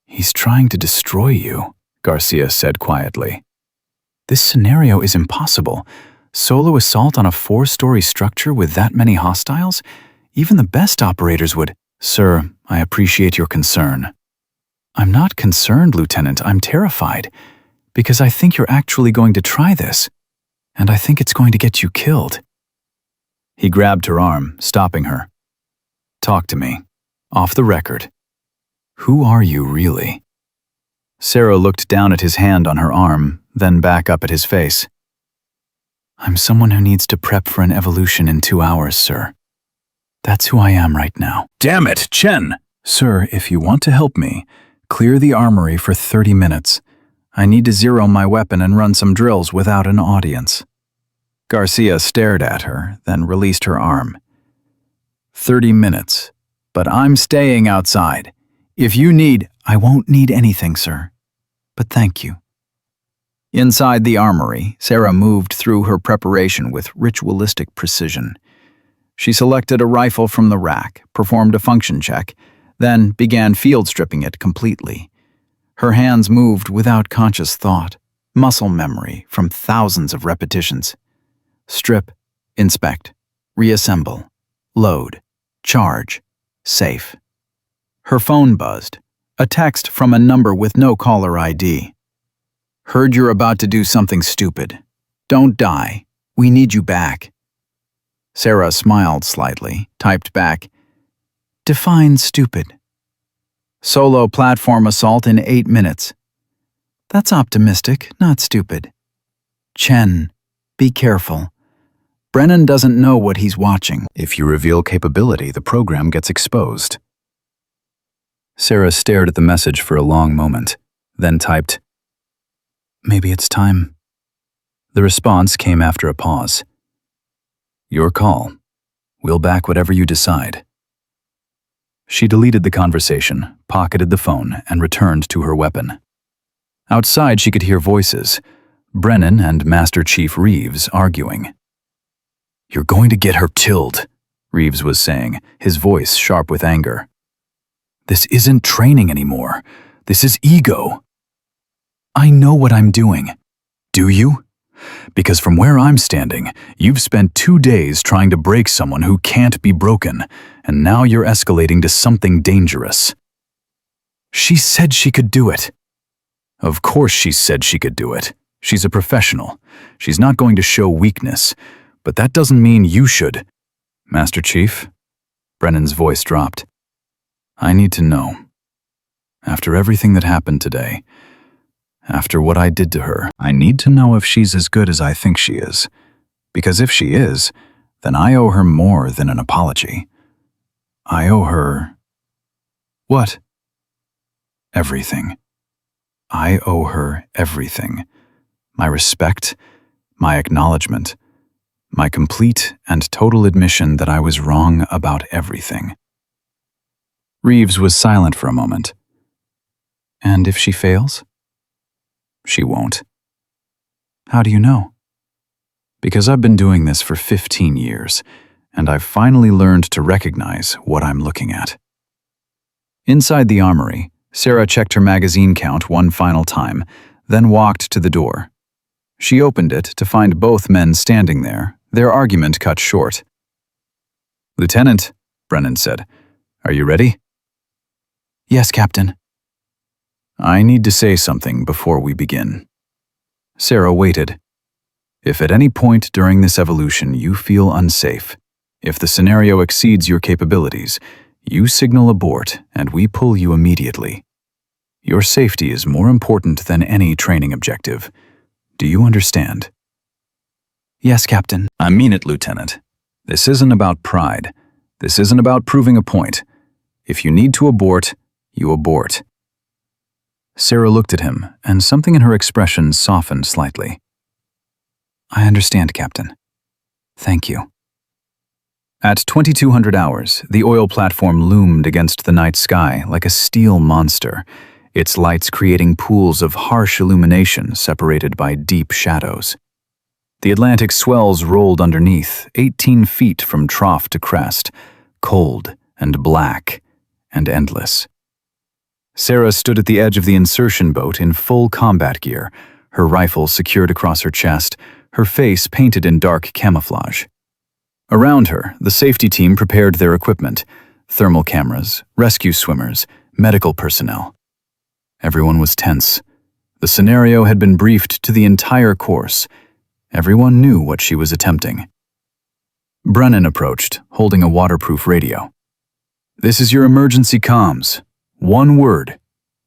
He's trying to destroy you, Garcia said quietly. This scenario is impossible. Solo assault on a 4-story structure with that many hostiles? Even the best operators would... Sir, I appreciate your concern. I'm not concerned, Lieutenant. I'm terrified. Because I think you're actually going to try this. And I think it's going to get you killed. He grabbed her arm, stopping her. Talk to me. Off the record. Who are you really? Sarah looked down at his hand on her arm, then back up at his face. I'm someone who needs to prep for an evolution in 2 hours, sir. That's who I am right now. Damn it, Chen! Sir, if you want to help me, clear the armory for 30 minutes. I need to zero my weapon and run some drills without an audience. Garcia stared at her, then released her arm. 30 minutes. But I'm staying outside. If you need... I won't need anything, sir. But thank you. Inside the armory, Sarah moved through her preparation with ritualistic precision. She selected a rifle from the rack, performed a function check, then began field stripping it completely. Her hands moved without conscious thought, muscle memory from thousands of repetitions. Strip, inspect, reassemble, load, charge, safe. Her phone buzzed, a text from a number with no caller ID. "Heard you're about to do something stupid. Don't die. We need you back." Sarah smiled slightly, typed back, "Define stupid." "Solo platform assault in 8 minutes." "That's optimistic, not stupid." "Chen, be careful. Brennan doesn't know what he's watching." If you reveal capability, the program gets exposed. Sarah stared at the message for a long moment, then typed, "Maybe it's time." The response came after a pause. "Your call. We'll back whatever you decide." She deleted the conversation, pocketed the phone, and returned to her weapon. Outside, she could hear voices, Brennan and Master Chief Reeves arguing. "You're going to get her killed," Reeves was saying, his voice sharp with anger. "This isn't training anymore. This is ego." "I know what I'm doing." "Do you? Because from where I'm standing, you've spent 2 days trying to break someone who can't be broken, and now you're escalating to something dangerous." "She said she could do it." "Of course she said she could do it. She's a professional. She's not going to show weakness, but that doesn't mean you should." "Master Chief?" Brennan's voice dropped. "I need to know. After everything that happened today, after what I did to her, I need to know if she's as good as I think she is. Because if she is, then I owe her more than an apology. I owe her..." "What?" "Everything. I owe her everything. My respect, my acknowledgement, my complete and total admission that I was wrong about everything." Reeves was silent for a moment. "And if she fails?" "She won't." "How do you know?" "Because I've been doing this for 15 years, and I've finally learned to recognize what I'm looking at." Inside the armory, Sarah checked her magazine count one final time, then walked to the door. She opened it to find both men standing there, their argument cut short. "Lieutenant," Brennan said, "are you ready?" "Yes, Captain." "I need to say something before we begin." Sarah waited. "If at any point during this evolution you feel unsafe, if the scenario exceeds your capabilities, you signal abort and we pull you immediately. Your safety is more important than any training objective. Do you understand?" "Yes, Captain." "I mean it, Lieutenant. This isn't about pride. This isn't about proving a point. If you need to abort, you abort." Sarah looked at him, and something in her expression softened slightly. "I understand, Captain. Thank you." At 2200 hours, the oil platform loomed against the night sky like a steel monster, its lights creating pools of harsh illumination separated by deep shadows. The Atlantic swells rolled underneath, 18 feet from trough to crest, cold and black and endless. Sarah stood at the edge of the insertion boat in full combat gear, her rifle secured across her chest, her face painted in dark camouflage. Around her, the safety team prepared their equipment: thermal cameras, rescue swimmers, medical personnel. Everyone was tense. The scenario had been briefed to the entire course. Everyone knew what she was attempting. Brennan approached, holding a waterproof radio. "This is your emergency comms. One word.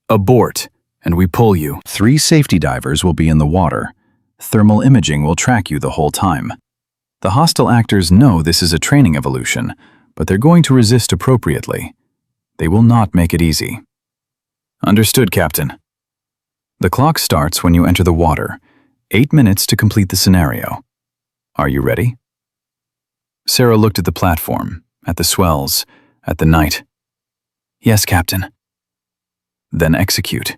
Abort, and we pull you. 3 safety divers will be in the water. Thermal imaging will track you the whole time. The hostile actors know this is a training evolution, but they're going to resist appropriately. They will not make it easy." "Understood, Captain." "The clock starts when you enter the water. 8 minutes to complete the scenario. Are you ready?" Sarah looked at the platform, at the swells, at the night. "Yes, Captain." "Then execute."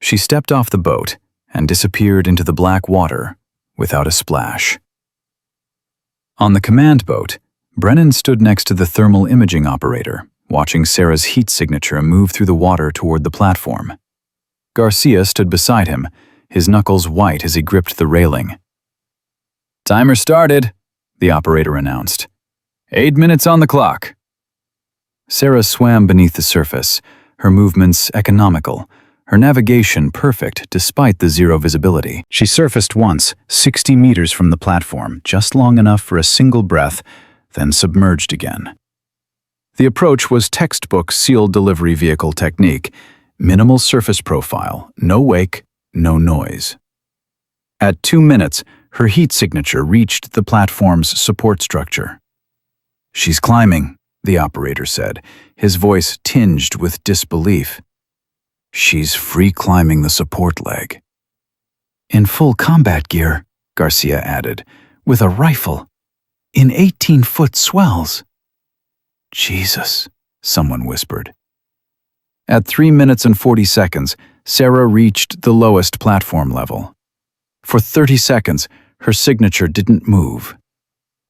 She stepped off the boat and disappeared into the black water without a splash. On the command boat, Brennan stood next to the thermal imaging operator, watching Sarah's heat signature move through the water toward the platform. Garcia stood beside him, his knuckles white as he gripped the railing. "Timer started," the operator announced. 8 minutes on the clock. Sarah swam beneath the surface, her movements economical, her navigation perfect despite the zero visibility. She surfaced once, 60 meters from the platform, just long enough for a single breath, then submerged again. The approach was textbook sealed delivery vehicle technique, minimal surface profile, no wake, no noise. At 2 minutes, her heat signature reached the platform's support structure. "She's climbing," the operator said, his voice tinged with disbelief. "She's free climbing the support leg." "In full combat gear," Garcia added, "with a rifle. In 18-foot swells." "Jesus," someone whispered. At 3 minutes and 40 seconds, Sarah reached the lowest platform level. For 30 seconds, her signature didn't move.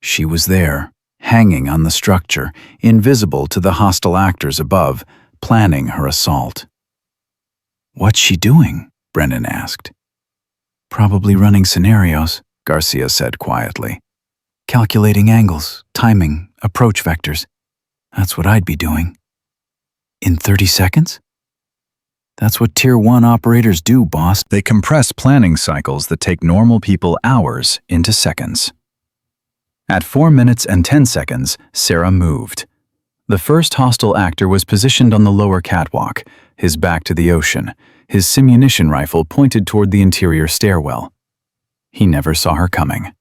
She was there, hanging on the structure, invisible to the hostile actors above, planning her assault. "What's she doing?" Brennan asked. "Probably running scenarios," Garcia said quietly. "Calculating angles, timing, approach vectors. That's what I'd be doing." "In 30 seconds? That's what Tier 1 operators do, boss." They compress planning cycles that take normal people hours into seconds. At 4 minutes and 10 seconds, Sarah moved. The first hostile actor was positioned on the lower catwalk, his back to the ocean, his simunition rifle pointed toward the interior stairwell. He never saw her coming.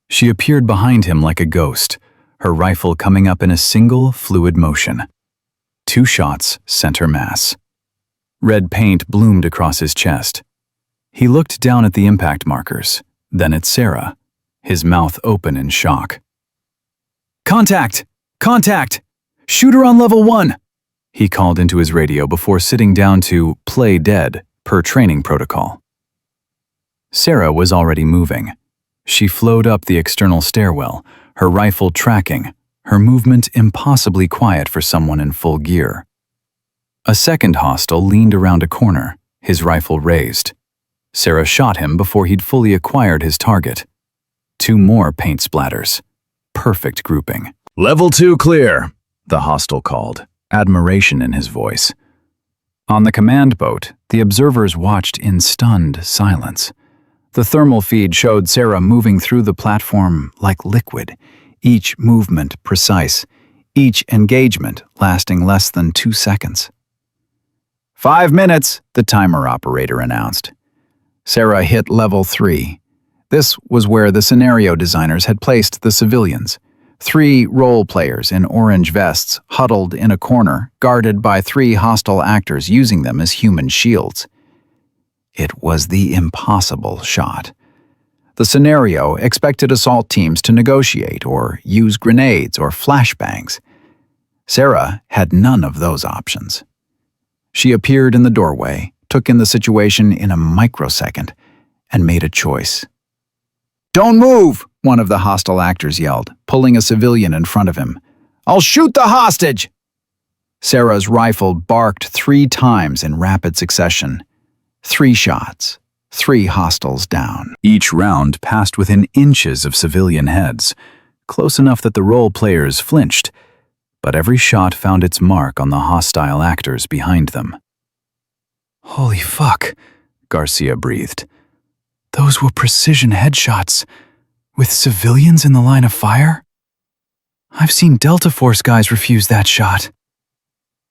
She appeared behind him like a ghost, her rifle coming up in a single, fluid motion. 2 shots sent her mass. Red paint bloomed across his chest. He looked down at the impact markers, then at Sarah, his mouth open in shock. "Contact! Contact! Shooter on level 1!" he called into his radio before sitting down to play dead, per training protocol. Sarah was already moving. She flowed up the external stairwell, her rifle tracking, her movement impossibly quiet for someone in full gear. A second hostile leaned around a corner, his rifle raised. Sarah shot him before he'd fully acquired his target. 2 more paint splatters. Perfect grouping. "Level 2 clear," the hostile called, admiration in his voice. On the command boat, the observers watched in stunned silence. The thermal feed showed Sarah moving through the platform like liquid, each movement precise, each engagement lasting less than 2 seconds. 5 minutes, the timer operator announced. Sarah hit level 3. This was where the scenario designers had placed the civilians. 3 role players in orange vests huddled in a corner, guarded by 3 hostile actors using them as human shields. It was the impossible shot. The scenario expected assault teams to negotiate or use grenades or flashbangs. Sarah had none of those options. She appeared in the doorway, took in the situation in a microsecond, and made a choice. "Don't move!" one of the hostile actors yelled, pulling a civilian in front of him. "I'll shoot the hostage!" Sarah's rifle barked 3 times in rapid succession. 3 shots, 3 hostiles down. Each round passed within inches of civilian heads, close enough that the role players flinched, but every shot found its mark on the hostile actors behind them. "Holy fuck," Garcia breathed. "Those were precision headshots, with civilians in the line of fire? I've seen Delta Force guys refuse that shot."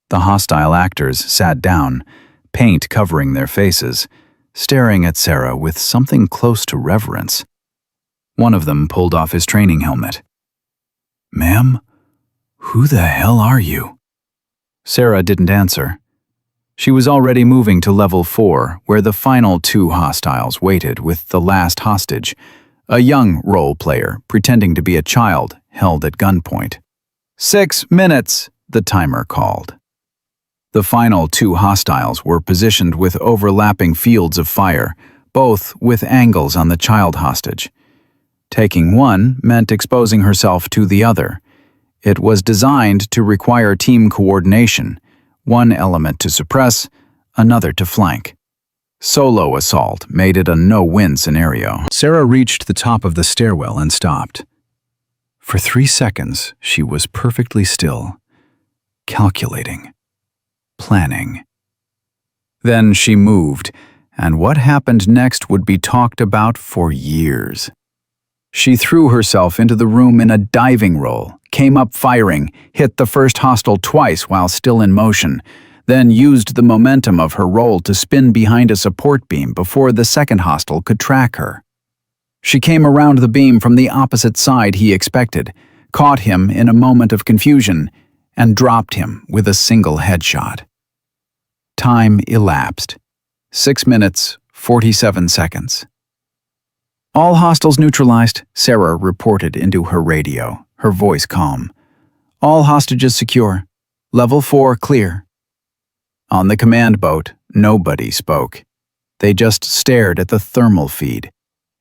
The hostile actors sat down, paint covering their faces, staring at Sarah with something close to reverence. One of them pulled off his training helmet. "Ma'am, who the hell are you?" Sarah didn't answer. She was already moving to level 4, where the final 2 hostiles waited with the last hostage, a young role player pretending to be a child held at gunpoint. 6 minutes, the timer called. The final 2 hostiles were positioned with overlapping fields of fire, both with angles on the child hostage. Taking one meant exposing herself to the other. It was designed to require team coordination, one element to suppress, another to flank. Solo assault made it a no-win scenario. Sarah reached the top of the stairwell and stopped. For 3 seconds, she was perfectly still, calculating, planning. Then she moved, and what happened next would be talked about for years. She threw herself into the room in a diving roll, came up firing, hit the first hostile twice while still in motion, then used the momentum of her roll to spin behind a support beam before the second hostile could track her. She came around the beam from the opposite side he expected, caught him in a moment of confusion, and dropped him with a single headshot. Time elapsed. 6 minutes, 47 seconds. All hostiles neutralized, Sarah reported into her radio, her voice calm. All hostages secure. Level 4 clear. On the command boat, nobody spoke. They just stared at the thermal feed,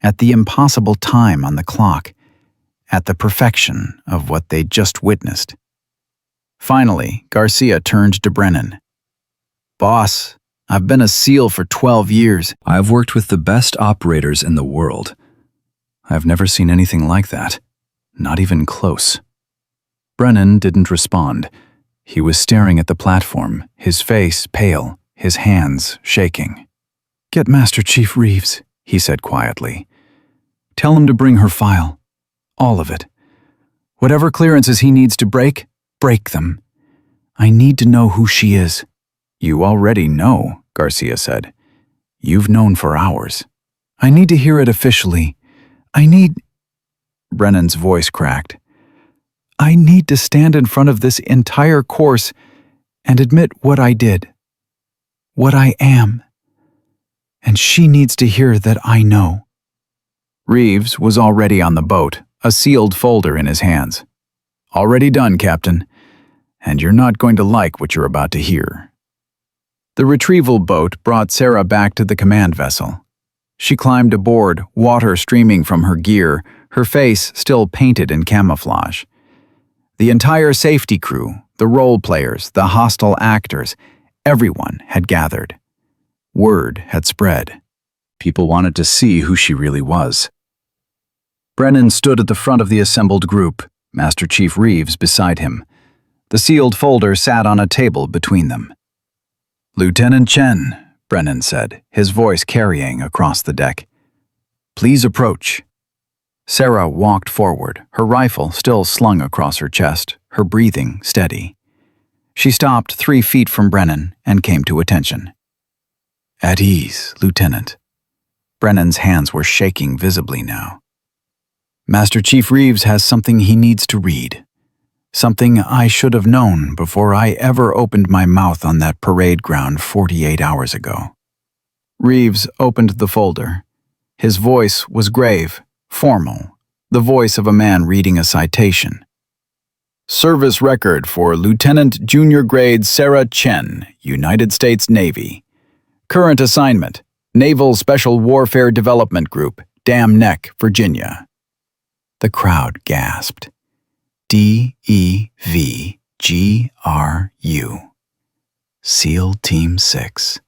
at the impossible time on the clock, at the perfection of what they'd just witnessed. Finally, Garcia turned to Brennan. "Boss, I've been a SEAL for 12 years. I've worked with the best operators in the world. I've never seen anything like that. Not even close." Brennan didn't respond. He was staring at the platform, his face pale, his hands shaking. "Get Master Chief Reeves," he said quietly. "Tell him to bring her file. All of it. Whatever clearances he needs to break, break them. I need to know who she is." "You already know," Garcia said. "You've known for hours. I need to hear it officially. I need—" Brennan's voice cracked. "I need to stand in front of this entire course and admit what I did, what I am. And she needs to hear that I know." Reeves was already on the boat, a sealed folder in his hands. "Already done, Captain. And you're not going to like what you're about to hear." The retrieval boat brought Sarah back to the command vessel. She climbed aboard, water streaming from her gear, her face still painted in camouflage. The entire safety crew, the role players, the hostile actors, everyone had gathered. Word had spread. People wanted to see who she really was. Brennan stood at the front of the assembled group, Master Chief Reeves beside him. The sealed folder sat on a table between them. "Lieutenant Chen," Brennan said, his voice carrying across the deck. "Please approach." Sarah walked forward, her rifle still slung across her chest, her breathing steady. She stopped 3 feet from Brennan and came to attention. "At ease, Lieutenant." Brennan's hands were shaking visibly now. "Master Chief Reeves has something he needs to read. Something I should have known before I ever opened my mouth on that parade ground 48 hours ago." Reeves opened the folder. His voice was grave, formal, the voice of a man reading a citation. "Service record for Lieutenant Junior Grade Sarah Chen, United States Navy. Current assignment, Naval Special Warfare Development Group, Dam Neck, Virginia." The crowd gasped. DEVGRU. SEAL Team 6.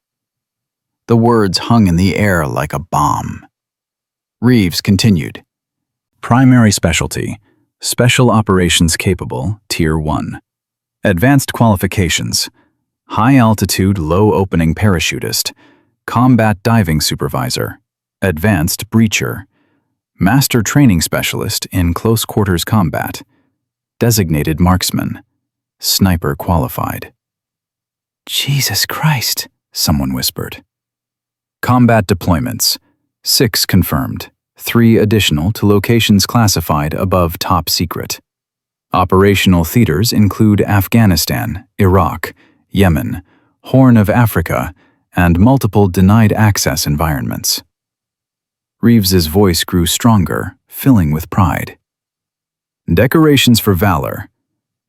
The words hung in the air like a bomb. Reeves continued. "Primary specialty, Special Operations Capable, Tier 1. Advanced qualifications, High Altitude Low Opening Parachutist, Combat Diving Supervisor, Advanced Breacher, Master Training Specialist in Close Quarters Combat, Designated Marksman, Sniper Qualified." "Jesus Christ," someone whispered. Combat deployments, 6 confirmed, 3 additional to locations classified above top secret. Operational theaters include Afghanistan, Iraq, Yemen, Horn of Africa, and multiple denied access environments. Reeves's voice grew stronger, filling with pride. Decorations for Valor.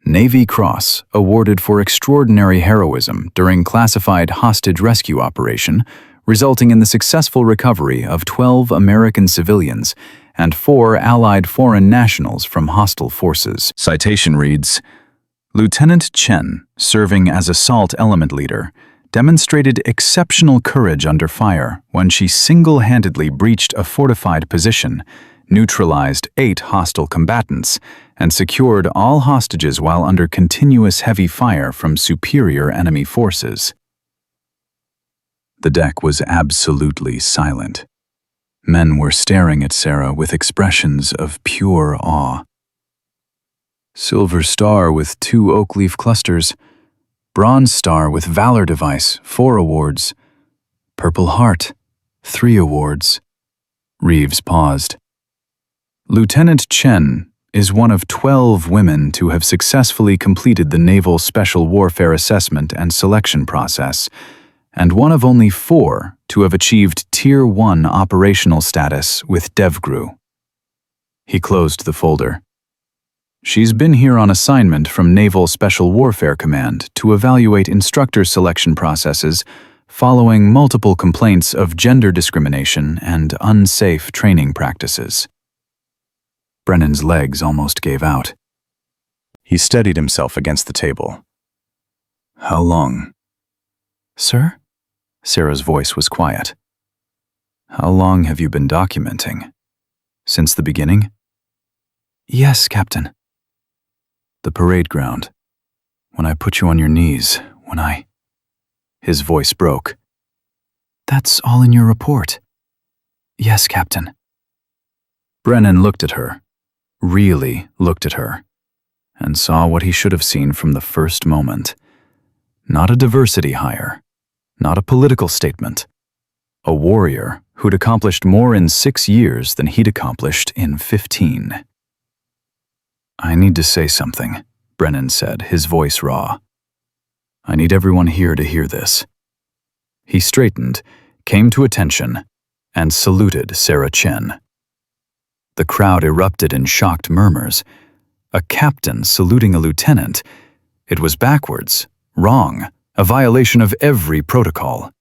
Navy Cross, awarded for extraordinary heroism during classified hostage rescue operation, resulting in the successful recovery of 12 American civilians and 4 allied foreign nationals from hostile forces. Citation reads, Lieutenant Chen, serving as assault element leader, demonstrated exceptional courage under fire when she single-handedly breached a fortified position, neutralized 8 hostile combatants, and secured all hostages while under continuous heavy fire from superior enemy forces. The deck was absolutely silent. Men were staring at Sarah with expressions of pure awe. Silver Star with 2 oak leaf clusters, Bronze Star with Valor Device, 4 awards, Purple Heart, 3 awards. Reeves paused. Lieutenant Chen is one of 12 women to have successfully completed the Naval Special Warfare Assessment and Selection process, and one of only 4 to have achieved Tier 1 operational status with DevGru. He closed the folder. She's been here on assignment from Naval Special Warfare Command to evaluate instructor selection processes following multiple complaints of gender discrimination and unsafe training practices. Brennan's legs almost gave out. He steadied himself against the table. How long? Sir? Sarah's voice was quiet. How long have you been documenting? Since the beginning? Yes, Captain. The parade ground. When I put you on your knees, when I... His voice broke. That's all in your report. Yes, Captain. Brennan looked at her, really looked at her, and saw what he should have seen from the first moment. Not a diversity hire, not a political statement. A warrior who'd accomplished more in 6 years than he'd accomplished in 15. I need to say something, Brennan said, his voice raw. I need everyone here to hear this. He straightened, came to attention, and saluted Sarah Chen. The crowd erupted in shocked murmurs. A captain saluting a lieutenant. It was backwards, wrong, a violation of every protocol.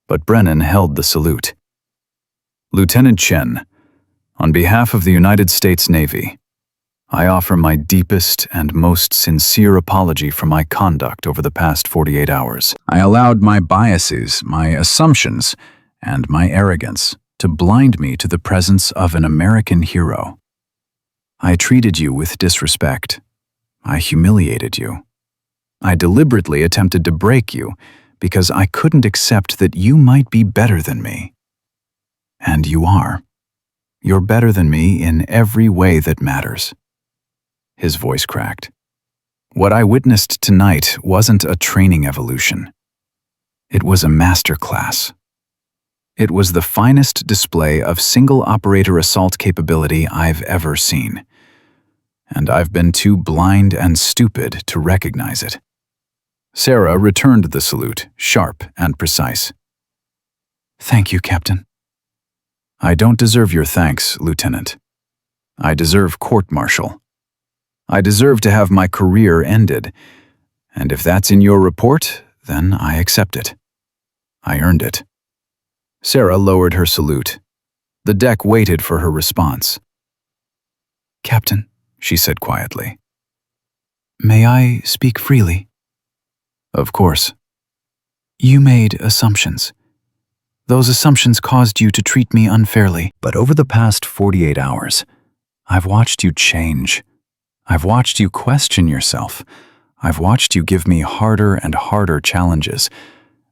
But Brennan held the salute. Lieutenant Chen, on behalf of the United States Navy, I offer my deepest and most sincere apology for my conduct over the past 48 hours. I allowed my biases, my assumptions, and my arrogance to blind me to the presence of an American hero. I treated you with disrespect. I humiliated you. I deliberately attempted to break you because I couldn't accept that you might be better than me. And you are. You're better than me in every way that matters. His voice cracked. What I witnessed tonight wasn't a training evolution. It was a masterclass. It was the finest display of single-operator assault capability I've ever seen. And I've been too blind and stupid to recognize it. Sarah returned the salute, sharp and precise. Thank you, Captain. I don't deserve your thanks, Lieutenant. I deserve court-martial. I deserve to have my career ended, and if that's in your report, then I accept it. I earned it. Sarah lowered her salute. The deck waited for her response. Captain, she said quietly. May I speak freely? Of course. You made assumptions. Those assumptions caused you to treat me unfairly. But over the past 48 hours, I've watched you change. I've watched you question yourself. I've watched you give me harder and harder challenges.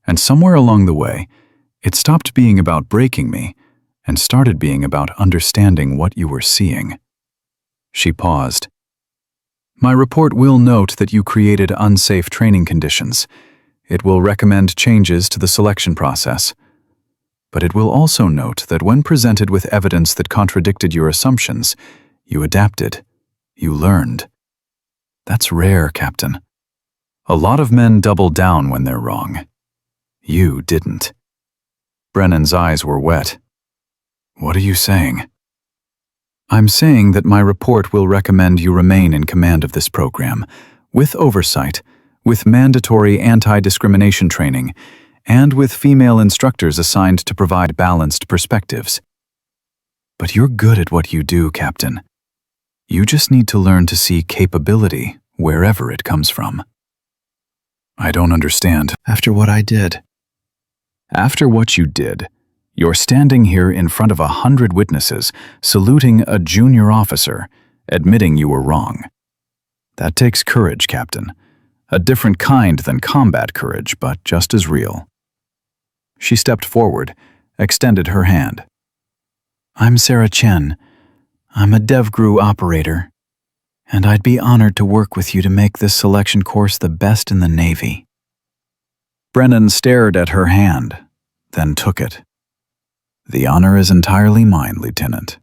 And somewhere along the way, it stopped being about breaking me and started being about understanding what you were seeing. She paused. My report will note that you created unsafe training conditions. It will recommend changes to the selection process. But it will also note that when presented with evidence that contradicted your assumptions, you adapted. You learned. That's rare, Captain. A lot of men double down when they're wrong. You didn't. Brennan's eyes were wet. What are you saying? I'm saying that my report will recommend you remain in command of this program, with oversight, with mandatory anti-discrimination training, and with female instructors assigned to provide balanced perspectives. But you're good at what you do, Captain. You just need to learn to see capability wherever it comes from. I don't understand. After what I did. After what you did, you're standing here in front of 100 witnesses, saluting a junior officer, admitting you were wrong. That takes courage, Captain. A different kind than combat courage, but just as real. She stepped forward, extended her hand. I'm Sarah Chen. I'm a DevGru operator, and I'd be honored to work with you to make this selection course the best in the Navy. Brennan stared at her hand, then took it. The honor is entirely mine, Lieutenant.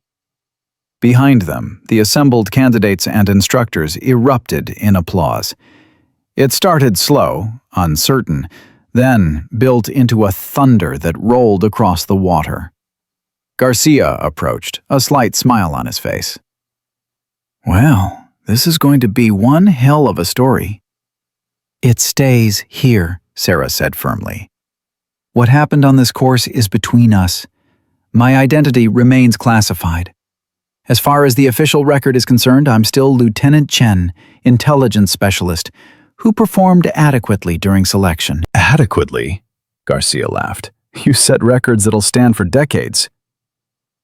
Behind them, the assembled candidates and instructors erupted in applause. It started slow, uncertain, then built into a thunder that rolled across the water. Garcia approached, a slight smile on his face. Well, this is going to be one hell of a story. It stays here, Sarah said firmly. What happened on this course is between us. My identity remains classified. As far as the official record is concerned, I'm still Lieutenant Chen, intelligence specialist, who performed adequately during selection. Adequately? Garcia laughed. You set records that'll stand for decades.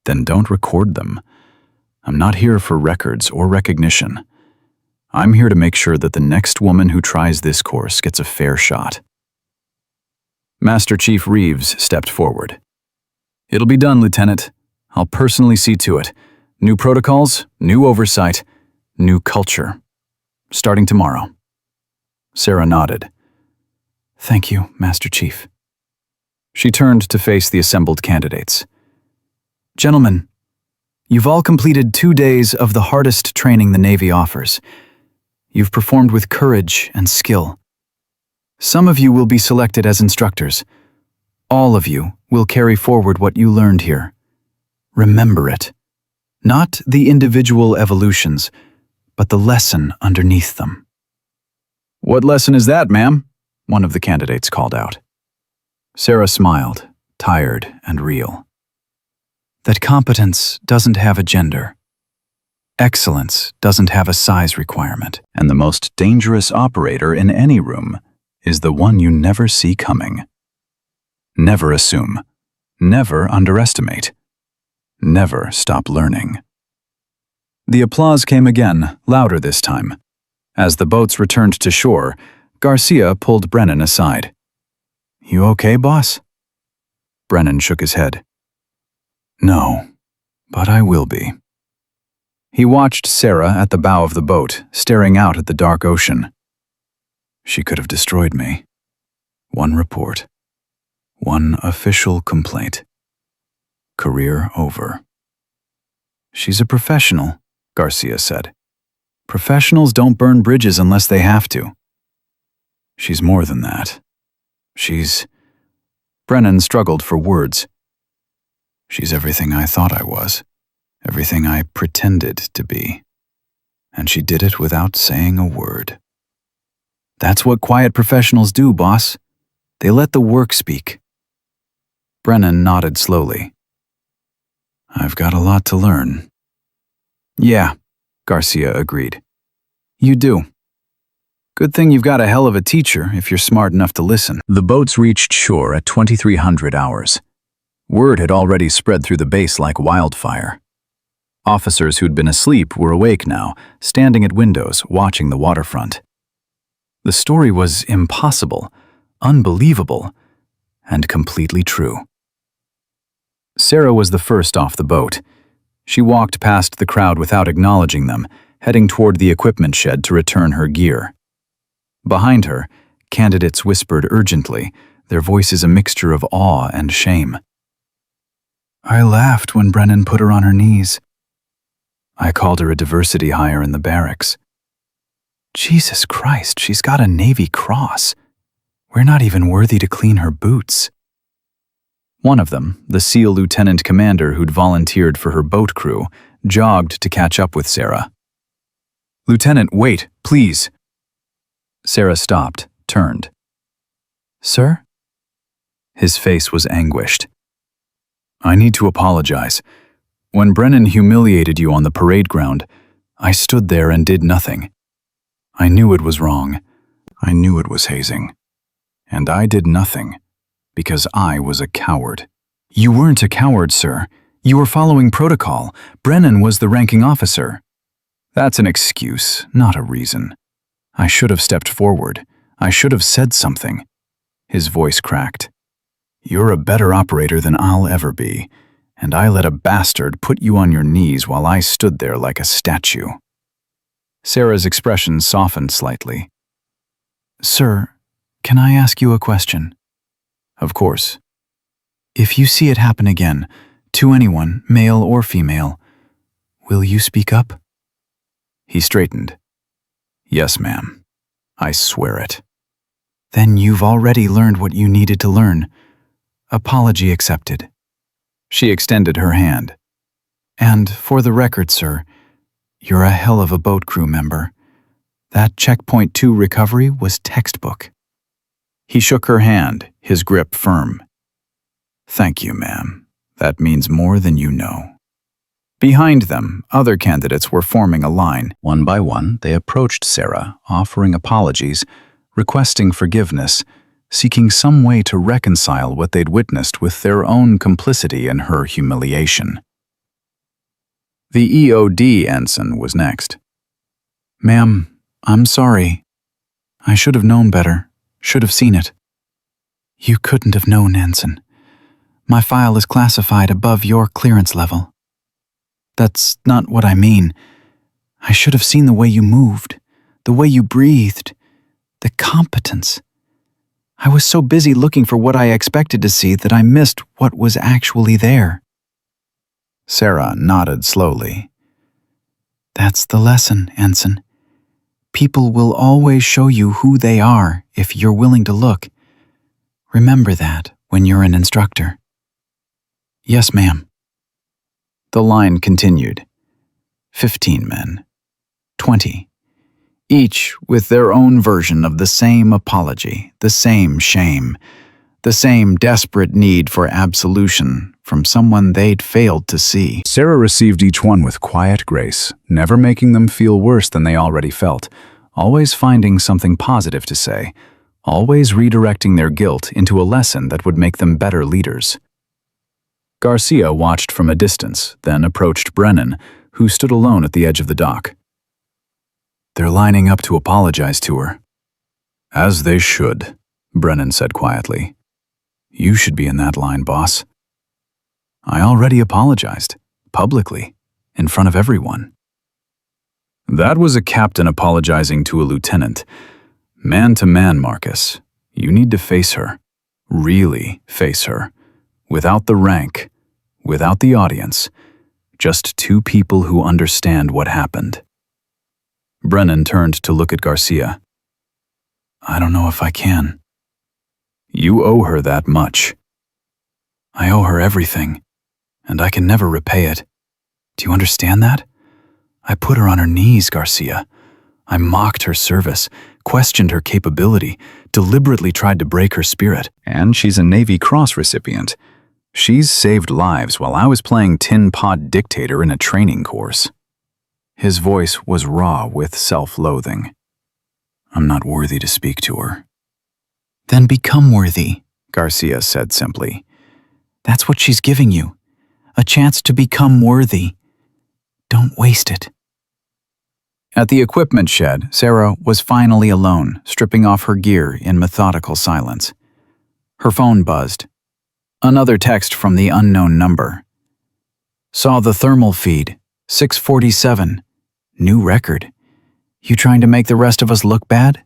Then don't record them. I'm not here for records or recognition. I'm here to make sure that the next woman who tries this course gets a fair shot. Master Chief Reeves stepped forward. It'll be done, Lieutenant. I'll personally see to it. New protocols, new oversight, new culture. Starting tomorrow. Sarah nodded. Thank you, Master Chief. She turned to face the assembled candidates. Gentlemen, you've all completed 2 days of the hardest training the Navy offers. You've performed with courage and skill. Some of you will be selected as instructors. All of you will carry forward what you learned here. Remember it. Not the individual evolutions, but the lesson underneath them. What lesson is that, ma'am? One of the candidates called out. Sarah smiled, tired and real. That competence doesn't have a gender. Excellence doesn't have a size requirement. And the most dangerous operator in any room is the one you never see coming. Never assume. Never underestimate. Never stop learning. The applause came again, louder this time. As the boats returned to shore, Garcia pulled Brennan aside. You okay, boss? Brennan shook his head. No, but I will be. He watched Sarah at the bow of the boat, staring out at the dark ocean. She could have destroyed me. One report. One official complaint. Career over. She's a professional, Garcia said. Professionals don't burn bridges unless they have to. She's more than that. Brennan struggled for words. She's everything I thought I was, everything I pretended to be. And she did it without saying a word. That's what quiet professionals do, boss. They let the work speak. Brennan nodded slowly. I've got a lot to learn. Yeah, Garcia agreed. You do. Good thing you've got a hell of a teacher if you're smart enough to listen. The boats reached shore at 2300 hours. Word had already spread through the base like wildfire. Officers who'd been asleep were awake now, standing at windows, watching the waterfront. The story was impossible, unbelievable, and completely true. Sarah was the first off the boat. She walked past the crowd without acknowledging them, heading toward the equipment shed to return her gear. Behind her, candidates whispered urgently, their voices a mixture of awe and shame. I laughed when Brennan put her on her knees. I called her a diversity hire in the barracks. Jesus Christ, she's got a Navy cross. We're not even worthy to clean her boots. One of them, the SEAL lieutenant commander who'd volunteered for her boat crew, jogged to catch up with Sarah. Lieutenant, wait, please. Sarah stopped, turned. Sir? His face was anguished. I need to apologize. When Brennan humiliated you on the parade ground, I stood there and did nothing. I knew it was wrong. I knew it was hazing. And I did nothing, because I was a coward. You weren't a coward, sir. You were following protocol. Brennan was the ranking officer. That's an excuse, not a reason. I should have stepped forward. I should have said something. His voice cracked. You're a better operator than I'll ever be, and I let a bastard put you on your knees while I stood there like a statue. Sarah's expression softened slightly. Sir, can I ask you a question? Of course. If you see it happen again, to anyone, male or female, will you speak up? He straightened. Yes, ma'am. I swear it. Then you've already learned what you needed to learn. Apology accepted. She extended her hand. And for the record, sir, you're a hell of a boat crew member. That Checkpoint 2 recovery was textbook. He shook her hand, his grip firm. Thank you, ma'am. That means more than you know. Behind them, other candidates were forming a line. One by one, they approached Sarah, offering apologies, requesting forgiveness, seeking some way to reconcile what they'd witnessed with their own complicity in her humiliation. The EOD ensign was next. Ma'am, I'm sorry. I should have known better, should have seen it. You couldn't have known, ensign. My file is classified above your clearance level. That's not what I mean. I should have seen the way you moved, the way you breathed, the competence. I was so busy looking for what I expected to see that I missed what was actually there. Sarah nodded slowly. That's the lesson, ensign. People will always show you who they are if you're willing to look. Remember that when you're an instructor. Yes, ma'am. The line continued. 15 men. 20. Each with their own version of the same apology, the same shame, the same desperate need for absolution from someone they'd failed to see. Sarah received each one with quiet grace, never making them feel worse than they already felt, always finding something positive to say, always redirecting their guilt into a lesson that would make them better leaders. Garcia watched from a distance, then approached Brennan, who stood alone at the edge of the dock. They're lining up to apologize to her. As they should, Brennan said quietly. You should be in that line, boss. I already apologized, publicly, in front of everyone. That was a captain apologizing to a lieutenant. Man to man, Marcus. You need to face her. Really face her. Without the rank, without the audience. Just two people who understand what happened. Brennan turned to look at Garcia. I don't know if I can. You owe her that much. I owe her everything, and I can never repay it. Do you understand that? I put her on her knees, Garcia. I mocked her service, questioned her capability, deliberately tried to break her spirit. And she's a Navy Cross recipient. She's saved lives while I was playing tin pot dictator in a training course. His voice was raw with self-loathing. I'm not worthy to speak to her. Then become worthy, Garcia said simply. That's what she's giving you. A chance to become worthy. Don't waste it. At the equipment shed, Sarah was finally alone, stripping off her gear in methodical silence. Her phone buzzed. Another text from the unknown number. Saw the thermal feed, 647. New record. You trying to make the rest of us look bad?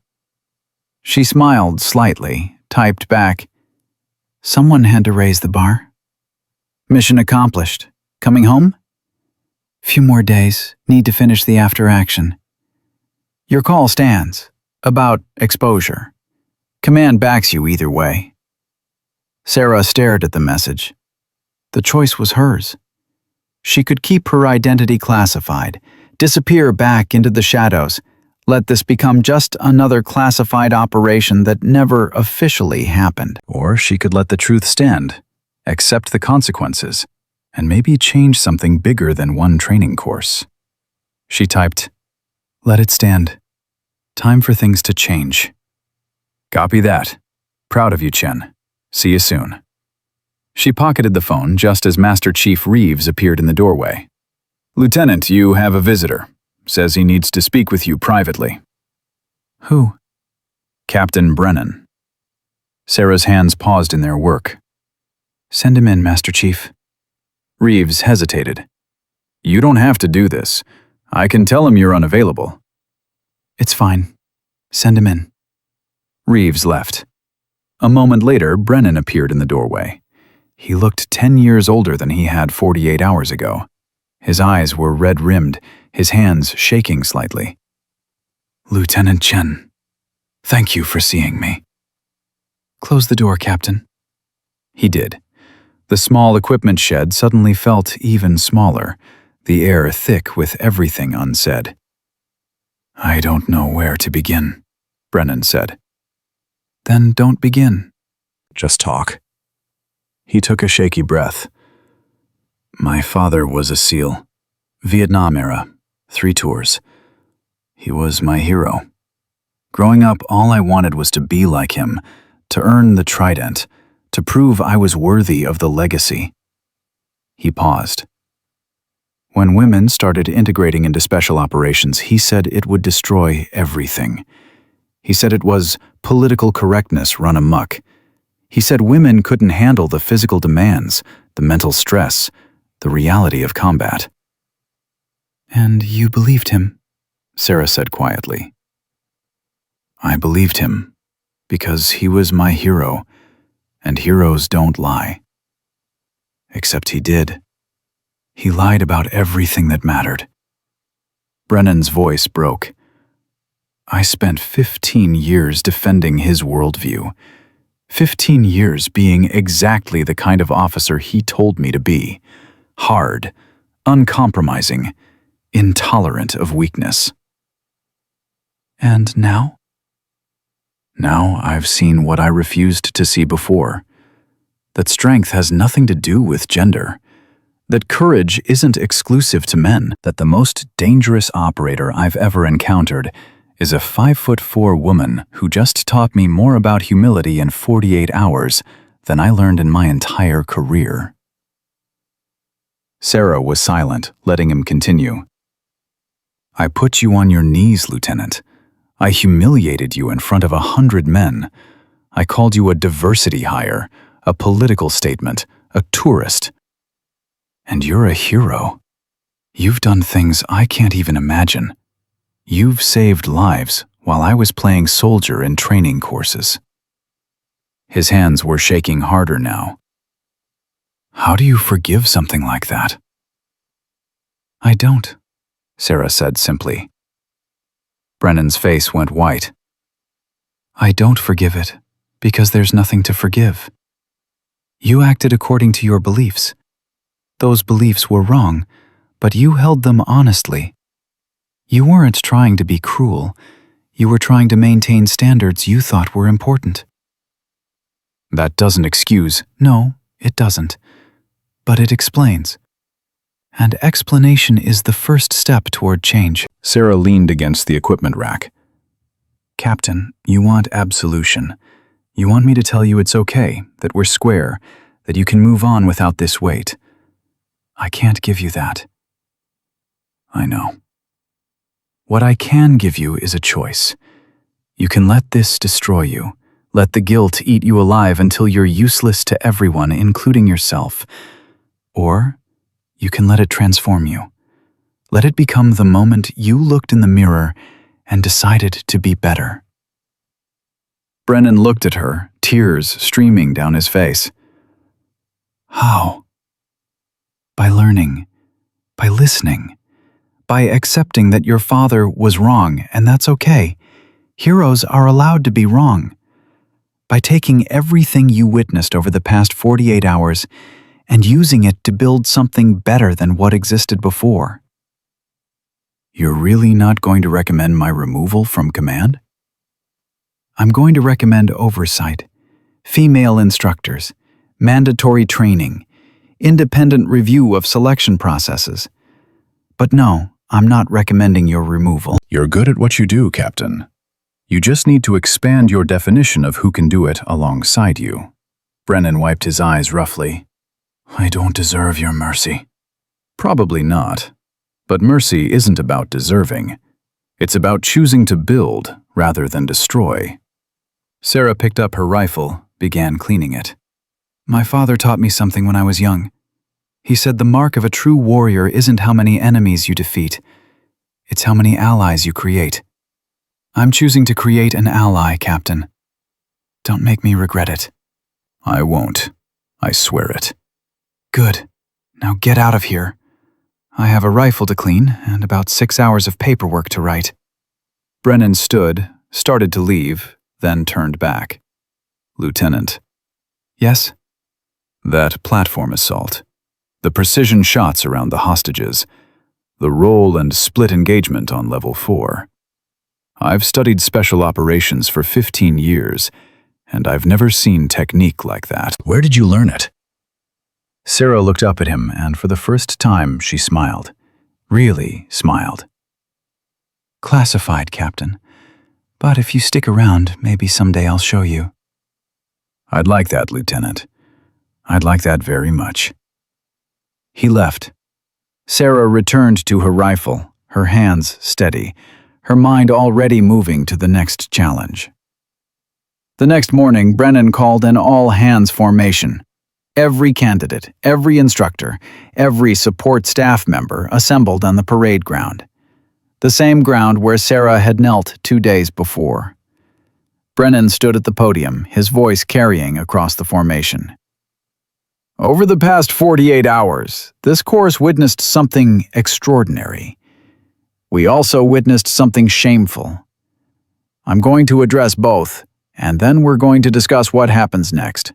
She smiled slightly, typed back, Someone had to raise the bar. Mission accomplished. Coming home? Few more days. Need to finish the after action. Your call stands. About exposure. Command backs you either way. Sarah stared at the message. The choice was hers. She could keep her identity classified, disappear back into the shadows, let this become just another classified operation that never officially happened. Or she could let the truth stand, accept the consequences, and maybe change something bigger than one training course. She typed, "Let it stand. Time for things to change." "Copy that. Proud of you, Chen. See you soon." She pocketed the phone just as Master Chief Reeves appeared in the doorway. "Lieutenant, you have a visitor. Says he needs to speak with you privately." Who? "Captain Brennan." Sarah's hands paused in their work. Send him in, Master Chief. Reeves hesitated. "You don't have to do this. I can tell him you're unavailable." It's fine. Send him in. Reeves left. A moment later, Brennan appeared in the doorway. He looked 10 years older than he had 48 hours ago. His eyes were red-rimmed, his hands shaking slightly. Lieutenant Chen, thank you for seeing me. Close the door, Captain. He did. The small equipment shed suddenly felt even smaller, the air thick with everything unsaid. I don't know where to begin, Brennan said. Then don't begin. Just talk. He took a shaky breath. My father was a SEAL. Vietnam era, 3 tours. He was my hero. Growing up, all I wanted was to be like him, to earn the trident, to prove I was worthy of the legacy. He paused. When women started integrating into special operations, he said it would destroy everything. He said it was political correctness run amok. He said women couldn't handle the physical demands, the mental stress, the reality of combat. And you believed him? Sarah said quietly. I believed him because he was my hero, and heroes don't lie. Except he did. He lied about everything that mattered. Brennan's voice broke. I spent 15 years defending his worldview. 15 years being exactly the kind of officer he told me to be. Hard, uncompromising, intolerant of weakness. And now? Now I've seen what I refused to see before. That strength has nothing to do with gender. That courage isn't exclusive to men. That the most dangerous operator I've ever encountered is a 5'4" woman who just taught me more about humility in 48 hours than I learned in my entire career. Sarah was silent, letting him continue. I put you on your knees, Lieutenant. I humiliated you in front of 100 men. I called you a diversity hire, a political statement, a tourist. And you're a hero. You've done things I can't even imagine. You've saved lives while I was playing soldier in training courses. His hands were shaking harder now. How do you forgive something like that? I don't, Sarah said simply. Brennan's face went white. I don't forgive it because there's nothing to forgive. You acted according to your beliefs. Those beliefs were wrong, but you held them honestly. You weren't trying to be cruel. You were trying to maintain standards you thought were important. That doesn't excuse. No, it doesn't. But it explains. And explanation is the first step toward change. Sarah leaned against the equipment rack. Captain, you want absolution. You want me to tell you it's okay, that we're square, that you can move on without this weight. I can't give you that. I know. What I can give you is a choice. You can let this destroy you. Let the guilt eat you alive until you're useless to everyone, including yourself. Or you can let it transform you. Let it become the moment you looked in the mirror and decided to be better. Brennan looked at her, tears streaming down his face. How? By learning, by listening, by accepting that your father was wrong, and that's okay. Heroes are allowed to be wrong. By taking everything you witnessed over the past 48 hours and using it to build something better than what existed before. You're really not going to recommend my removal from command? I'm going to recommend oversight, female instructors, mandatory training, independent review of selection processes. But no, I'm not recommending your removal. You're good at what you do, Captain. You just need to expand your definition of who can do it alongside you. Brennan wiped his eyes roughly. I don't deserve your mercy. Probably not. But mercy isn't about deserving. It's about choosing to build rather than destroy. Sarah picked up her rifle, began cleaning it. My father taught me something when I was young. He said the mark of a true warrior isn't how many enemies you defeat. It's how many allies you create. I'm choosing to create an ally, Captain. Don't make me regret it. I won't. I swear it. Good. Now get out of here. I have a rifle to clean and about 6 hours of paperwork to write. Brennan stood, started to leave, then turned back. Lieutenant. Yes? That platform assault. The precision shots around the hostages. The roll and split engagement on level 4. I've studied special operations for 15 years, and I've never seen technique like that. Where did you learn it? Sarah looked up at him, and for the first time she smiled. Really smiled. Classified, Captain. But if you stick around, maybe someday I'll show you. I'd like that, Lieutenant. I'd like that very much. He left. Sarah returned to her rifle, her hands steady, her mind already moving to the next challenge. The next morning, Brennan called an all-hands formation. Every candidate, every instructor, every support staff member assembled on the parade ground. The same ground where Sarah had knelt 2 days before. Brennan stood at the podium, his voice carrying across the formation. Over the past 48 hours, this course witnessed something extraordinary. We also witnessed something shameful. I'm going to address both, and then we're going to discuss what happens next.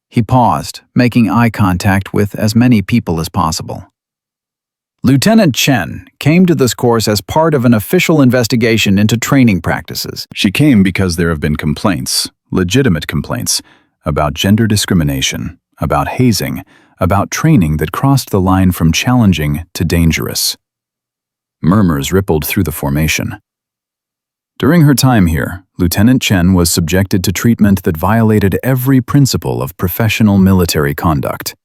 He paused, making eye contact with as many people as possible. Lieutenant Chen came to this course as part of an official investigation into training practices. She came because there have been complaints, legitimate complaints, about gender discrimination, about hazing, about training that crossed the line from challenging to dangerous. Murmurs rippled through the formation. During her time here, Lieutenant Chen was subjected to treatment that violated every principle of professional military conduct.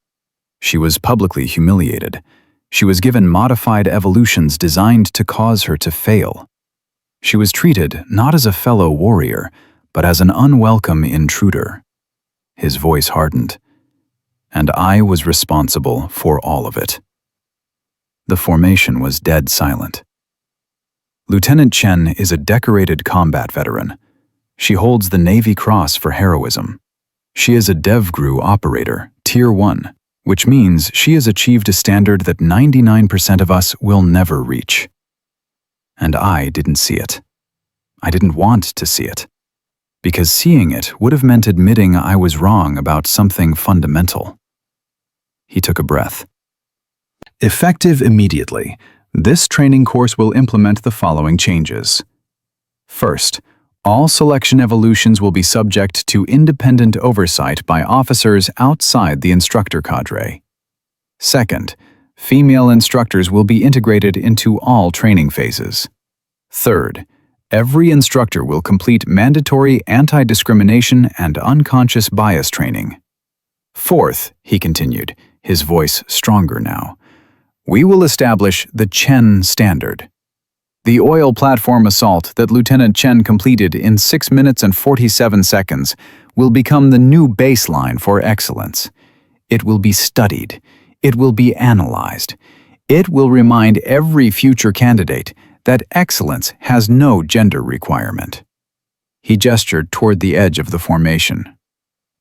She was publicly humiliated. She was given modified evolutions designed to cause her to fail. She was treated not as a fellow warrior, but as an unwelcome intruder. His voice hardened. And I was responsible for all of it. The formation was dead silent. Lieutenant Chen is a decorated combat veteran. She holds the Navy Cross for heroism. She is a DevGru operator, Tier 1, which means she has achieved a standard that 99% of us will never reach. And I didn't see it. I didn't want to see it. Because seeing it would have meant admitting I was wrong about something fundamental. He took a breath. Effective immediately, this training course will implement the following changes. First, all selection evolutions will be subject to independent oversight by officers outside the instructor cadre. Second, female instructors will be integrated into all training phases. Third, every instructor will complete mandatory anti-discrimination and unconscious bias training. Fourth, he continued, his voice stronger now, we will establish the Chen standard. The oil platform assault that Lieutenant Chen completed in 6 minutes and 47 seconds will become the new baseline for excellence. It will be studied. It will be analyzed. It will remind every future candidate that excellence has no gender requirement. He gestured toward the edge of the formation.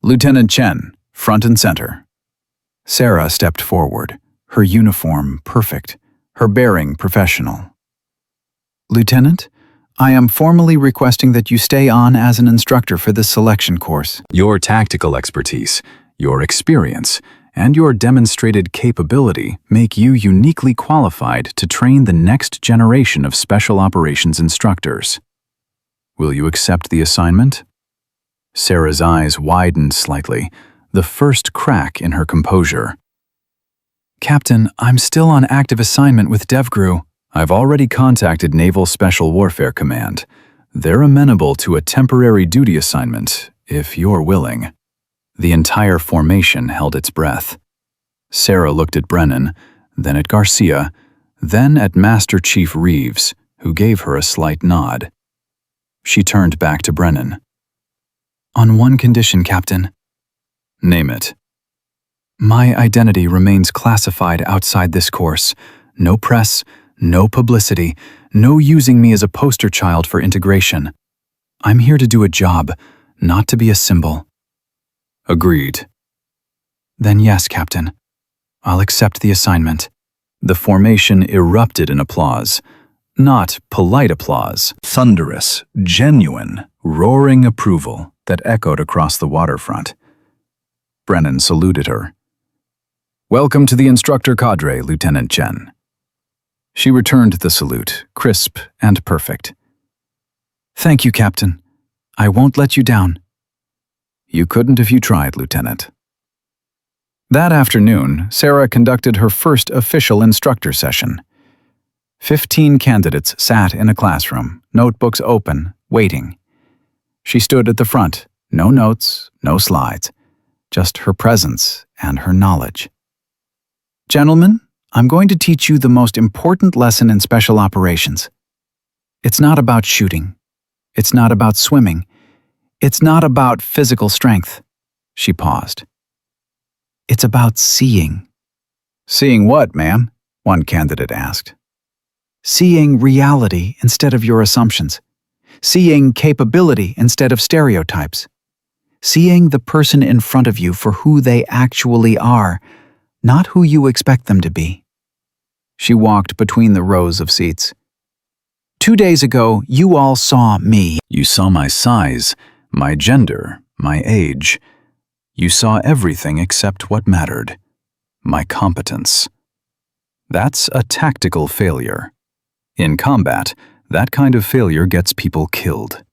Lieutenant Chen, front and center. Sarah stepped forward, her uniform perfect, her bearing professional. Lieutenant, I am formally requesting that you stay on as an instructor for this selection course. Your tactical expertise, your experience, and your demonstrated capability make you uniquely qualified to train the next generation of special operations instructors. Will you accept the assignment? Sarah's eyes widened slightly, the first crack in her composure. Captain, I'm still on active assignment with DevGru. I've already contacted Naval Special Warfare Command. They're amenable to a temporary duty assignment, if you're willing. The entire formation held its breath. Sarah looked at Brennan, then at Garcia, then at Master Chief Reeves, who gave her a slight nod. She turned back to Brennan. On one condition, Captain. Name it. My identity remains classified outside this course. No press, no publicity, no using me as a poster child for integration. I'm here to do a job, not to be a symbol. Agreed. Then yes, Captain. I'll accept the assignment. The formation erupted in applause. Not polite applause, thunderous, genuine, roaring approval that echoed across the waterfront. Brennan saluted her. Welcome to the instructor cadre, Lieutenant Chen. She returned the salute, crisp and perfect. Thank you, Captain. I won't let you down. You couldn't if you tried, Lieutenant. That afternoon, Sarah conducted her first official instructor session. 15 candidates sat in a classroom, notebooks open, waiting. She stood at the front, no notes, no slides, just her presence and her knowledge. Gentlemen, I'm going to teach you the most important lesson in special operations. It's not about shooting. It's not about swimming. It's not about physical strength. She paused. It's about seeing. Seeing what, ma'am? One candidate asked. Seeing reality instead of your assumptions. Seeing capability instead of stereotypes. Seeing the person in front of you for who they actually are, not who you expect them to be. She walked between the rows of seats. 2 days ago, you all saw me. You saw my size, my gender, my age. You saw everything except what mattered. My competence. That's a tactical failure. In combat, that kind of failure gets people killed.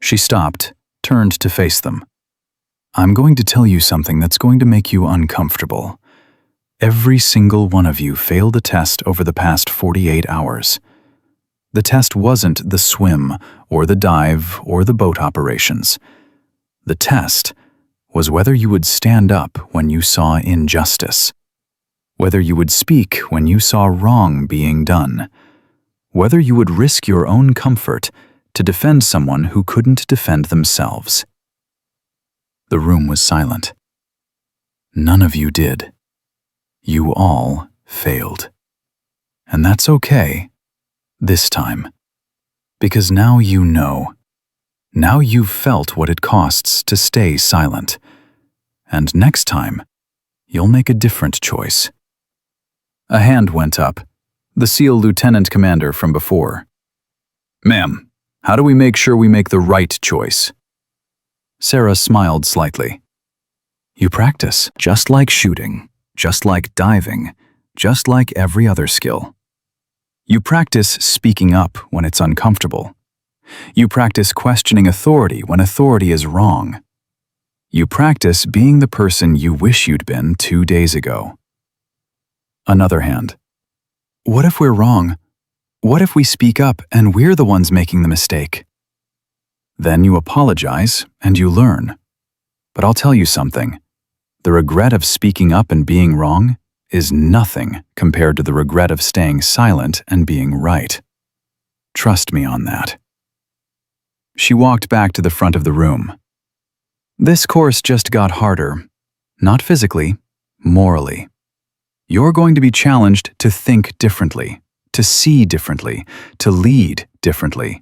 She stopped, turned to face them. I'm going to tell you something that's going to make you uncomfortable. Every single one of you failed a test over the past 48 hours. The test wasn't the swim, or the dive, or the boat operations. The test was whether you would stand up when you saw injustice, whether you would speak when you saw wrong being done, whether you would risk your own comfort to defend someone who couldn't defend themselves. The room was silent. None of you did. You all failed. And that's okay, this time. Because now you know. Now you've felt what it costs to stay silent. And next time, you'll make a different choice. A hand went up. The SEAL lieutenant commander from before. Ma'am, how do we make sure we make the right choice? Sarah smiled slightly. You practice, just like shooting, just like diving, just like every other skill. You practice speaking up when it's uncomfortable. You practice questioning authority when authority is wrong. You practice being the person you wish you'd been 2 days ago. Another hand. What if we're wrong? What if we speak up and we're the ones making the mistake? Then you apologize and you learn. But I'll tell you something. The regret of speaking up and being wrong is nothing compared to the regret of staying silent and being right. Trust me on that. She walked back to the front of the room. This course just got harder. Not physically, morally. You're going to be challenged to think differently, to see differently, to lead differently.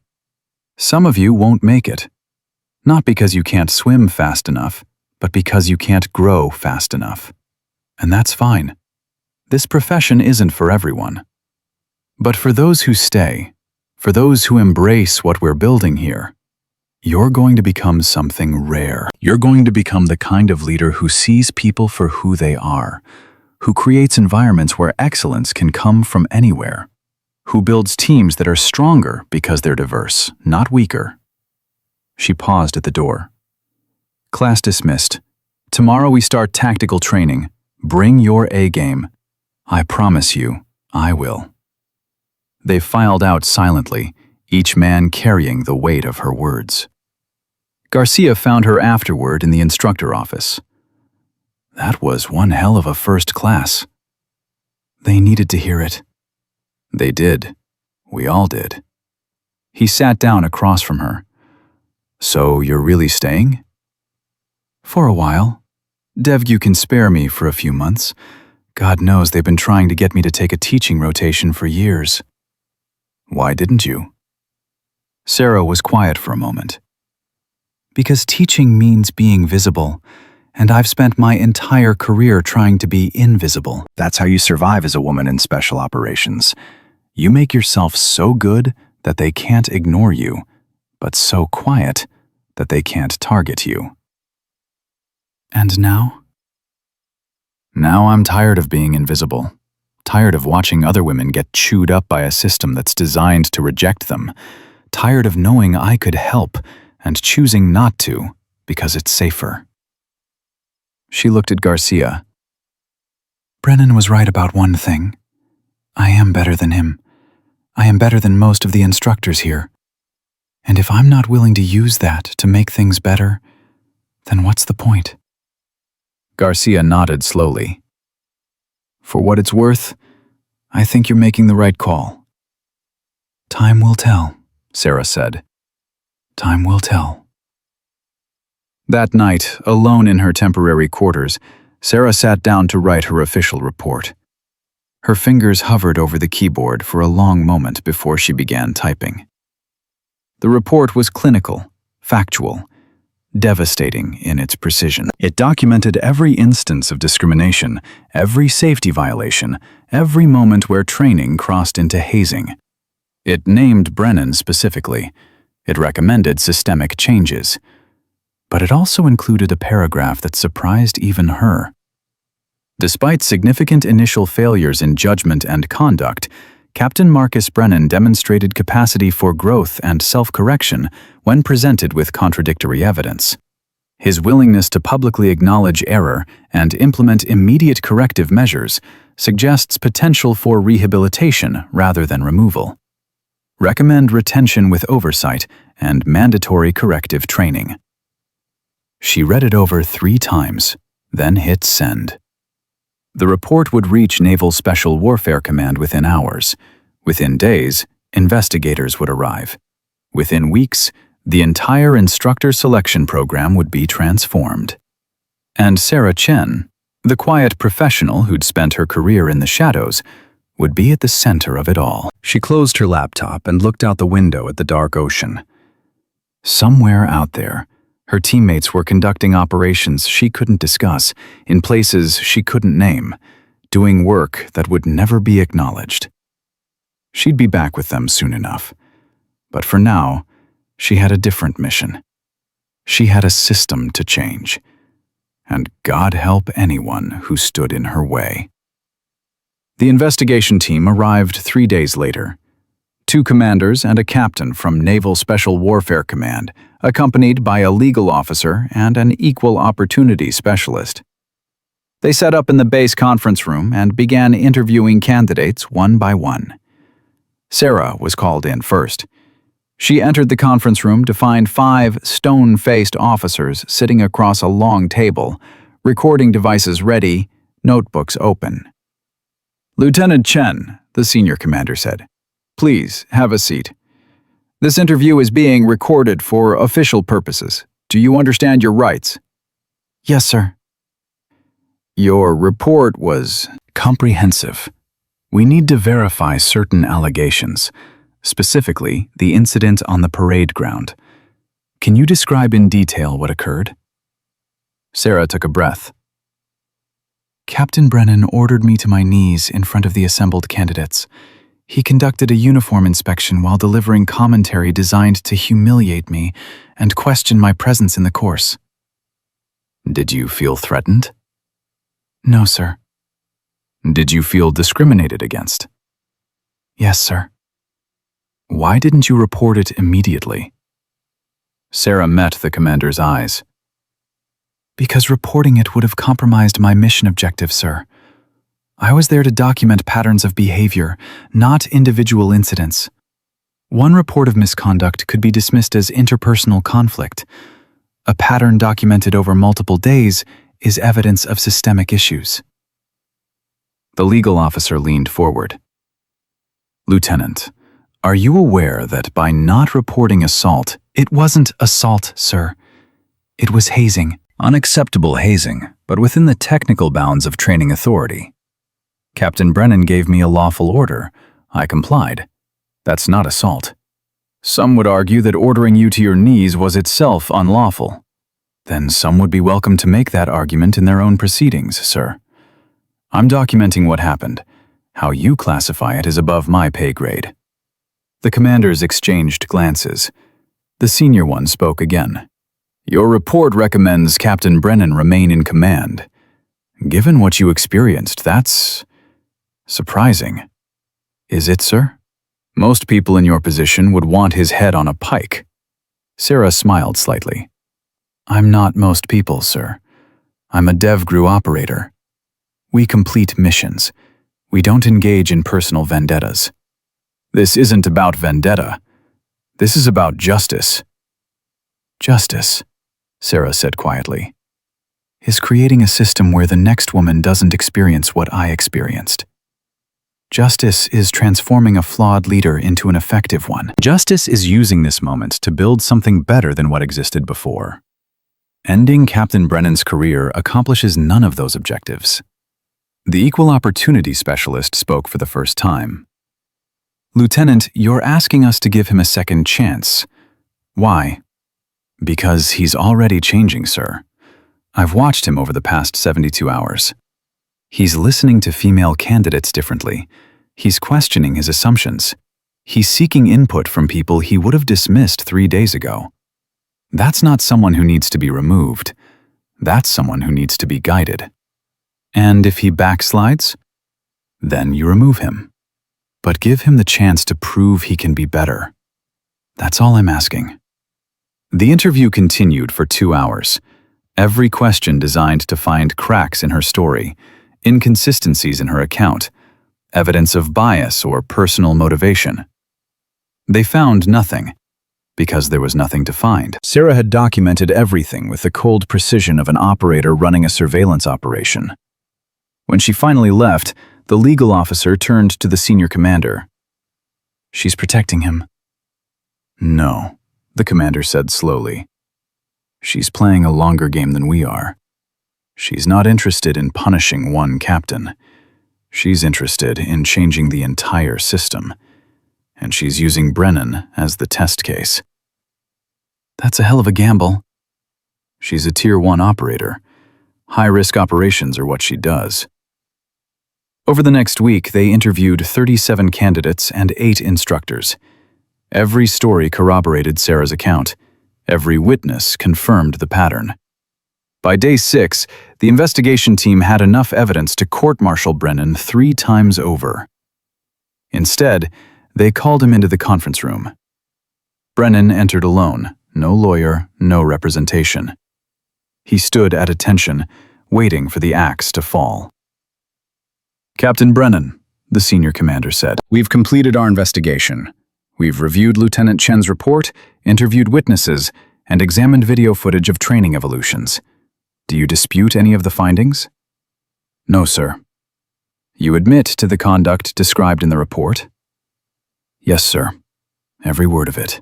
Some of you won't make it. Not because you can't swim fast enough, but because you can't grow fast enough. And that's fine. This profession isn't for everyone. But for those who stay, for those who embrace what we're building here, you're going to become something rare. You're going to become the kind of leader who sees people for who they are, who creates environments where excellence can come from anywhere, who builds teams that are stronger because they're diverse, not weaker. She paused at the door. Class dismissed. Tomorrow we start tactical training. Bring your A-game. I promise you, I will." They filed out silently, each man carrying the weight of her words. Garcia found her afterward in the instructor office. "That was one hell of a first class." They needed to hear it. They did. We all did. He sat down across from her. "So you're really staying?" "For a while. DevGu can spare me for a few months. God knows they've been trying to get me to take a teaching rotation for years." "Why didn't you?" Sarah was quiet for a moment. "Because teaching means being visible, and I've spent my entire career trying to be invisible." That's how you survive as a woman in special operations. You make yourself so good that they can't ignore you, but so quiet that they can't target you. "And now?" "Now I'm tired of being invisible. Tired of watching other women get chewed up by a system that's designed to reject them. Tired of knowing I could help and choosing not to because it's safer." She looked at Garcia. "Brennan was right about one thing. I am better than him. I am better than most of the instructors here. And if I'm not willing to use that to make things better, then what's the point?" Garcia nodded slowly. "For what it's worth, I think you're making the right call." "Time will tell," Sarah said. "Time will tell." That night, alone in her temporary quarters, Sarah sat down to write her official report. Her fingers hovered over the keyboard for a long moment before she began typing. The report was clinical, factual, devastating in its precision. It documented every instance of discrimination, every safety violation, every moment where training crossed into hazing. It named Brennan specifically. It recommended systemic changes. But it also included a paragraph that surprised even her. Despite significant initial failures in judgment and conduct, Captain Marcus Brennan demonstrated capacity for growth and self-correction when presented with contradictory evidence. His willingness to publicly acknowledge error and implement immediate corrective measures suggests potential for rehabilitation rather than removal. Recommend retention with oversight and mandatory corrective training. She read it over 3 times, then hit send. The report would reach Naval Special Warfare Command within hours. Within days, investigators would arrive. Within weeks, the entire instructor selection program would be transformed. And Sarah Chen, the quiet professional who'd spent her career in the shadows, would be at the center of it all. She closed her laptop and looked out the window at the dark ocean. Somewhere out there, her teammates were conducting operations she couldn't discuss, in places she couldn't name, doing work that would never be acknowledged. She'd be back with them soon enough. But for now, she had a different mission. She had a system to change. And God help anyone who stood in her way. The investigation team arrived 3 days later. 2 commanders and a captain from Naval Special Warfare Command, accompanied by a legal officer and an equal opportunity specialist. They set up in the base conference room and began interviewing candidates one by one. Sarah was called in first. She entered the conference room to find 5 stone-faced officers sitting across a long table, recording devices ready, notebooks open. "Lieutenant Chen," the senior commander said, "please have a seat. This interview is being recorded for official purposes. Do you understand your rights?" "Yes, sir." "Your report was comprehensive. We need to verify certain allegations, specifically the incident on the parade ground. Can you describe in detail what occurred?" Sarah took a breath. "Captain Brennan ordered me to my knees in front of the assembled candidates. He conducted a uniform inspection while delivering commentary designed to humiliate me and question my presence in the course." "Did you feel threatened?" "No, sir." "Did you feel discriminated against?" "Yes, sir." "Why didn't you report it immediately?" Sarah met the commander's eyes. Because reporting it would have compromised my mission objective, sir. I was there to document patterns of behavior, not individual incidents. One report of misconduct could be dismissed as interpersonal conflict. A pattern documented over multiple days is evidence of systemic issues. The legal officer leaned forward. Lieutenant, are you aware that by not reporting assault, it wasn't assault, sir. It was hazing. Unacceptable hazing, but within the technical bounds of training authority. Captain Brennan gave me a lawful order. I complied. That's not assault. Some would argue that ordering you to your knees was itself unlawful. Then some would be welcome to make that argument in their own proceedings, sir. I'm documenting what happened. How you classify it is above my pay grade. The commanders exchanged glances. The senior one spoke again. Your report recommends Captain Brennan remain in command. Given what you experienced, that's surprising. Is it, sir? Most people in your position would want his head on a pike. Sarah smiled slightly. I'm not most people, sir. I'm a DevGru operator. We complete missions. We don't engage in personal vendettas. This isn't about vendetta. This is about justice. Justice, Sarah said quietly, is creating a system where the next woman doesn't experience what I experienced. Justice is transforming a flawed leader into an effective one. Justice is using this moment to build something better than what existed before. Ending Captain Brennan's career accomplishes none of those objectives. The Equal Opportunity Specialist spoke for the first time. Lieutenant, you're asking us to give him a second chance. Why? Because he's already changing, sir. I've watched him over the past 72 hours. He's listening to female candidates differently. He's questioning his assumptions. He's seeking input from people he would have dismissed 3 days ago. That's not someone who needs to be removed. That's someone who needs to be guided. And if he backslides, then you remove him. But give him the chance to prove he can be better. That's all I'm asking. The interview continued for 2 hours. Every question designed to find cracks in her story, inconsistencies in her account, evidence of bias or personal motivation. They found nothing, because there was nothing to find. Sarah had documented everything with the cold precision of an operator running a surveillance operation. When she finally left, the legal officer turned to the senior commander. She's protecting him. No, the commander said slowly. She's playing a longer game than we are. She's not interested in punishing one captain. She's interested in changing the entire system. And she's using Brennan as the test case. That's a hell of a gamble. She's a Tier 1 operator. High-risk operations are what she does. Over the next week, they interviewed 37 candidates and 8 instructors. Every story corroborated Sarah's account. Every witness confirmed the pattern. By day 6, the investigation team had enough evidence to court-martial Brennan 3 times over. Instead, they called him into the conference room. Brennan entered alone, no lawyer, no representation. He stood at attention, waiting for the axe to fall. Captain Brennan, the senior commander said, we've completed our investigation. We've reviewed Lieutenant Chen's report, interviewed witnesses, and examined video footage of training evolutions. Do you dispute any of the findings? No, sir. You admit to the conduct described in the report? Yes, sir. Every word of it.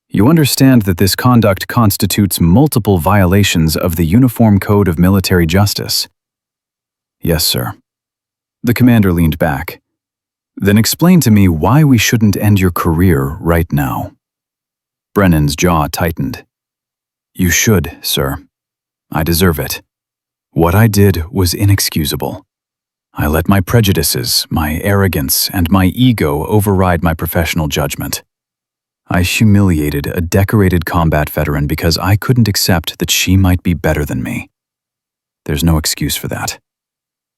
You understand that this conduct constitutes multiple violations of the Uniform Code of Military Justice? Yes, sir. The commander leaned back. Then explain to me why we shouldn't end your career right now. Brennan's jaw tightened. You should, sir. I deserve it. What I did was inexcusable. I let my prejudices, my arrogance, and my ego override my professional judgment. I humiliated a decorated combat veteran because I couldn't accept that she might be better than me. There's no excuse for that.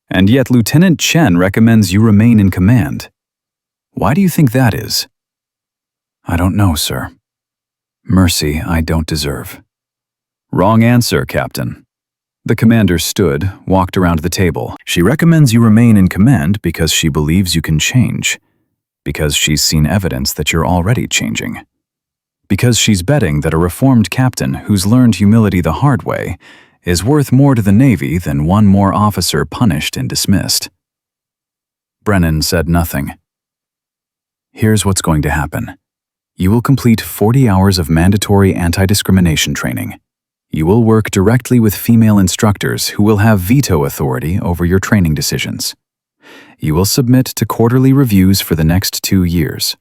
And yet Lieutenant Chen recommends you remain in command. Why do you think that is? I don't know, sir. Mercy I don't deserve. Wrong answer, Captain. The commander stood, walked around the table. She recommends you remain in command because she believes you can change. Because she's seen evidence that you're already changing. Because she's betting that a reformed captain who's learned humility the hard way is worth more to the Navy than one more officer punished and dismissed. Brennan said nothing. Here's what's going to happen. You will complete 40 hours of mandatory anti-discrimination training. You will work directly with female instructors who will have veto authority over your training decisions. You will submit to quarterly reviews for the next 2 years.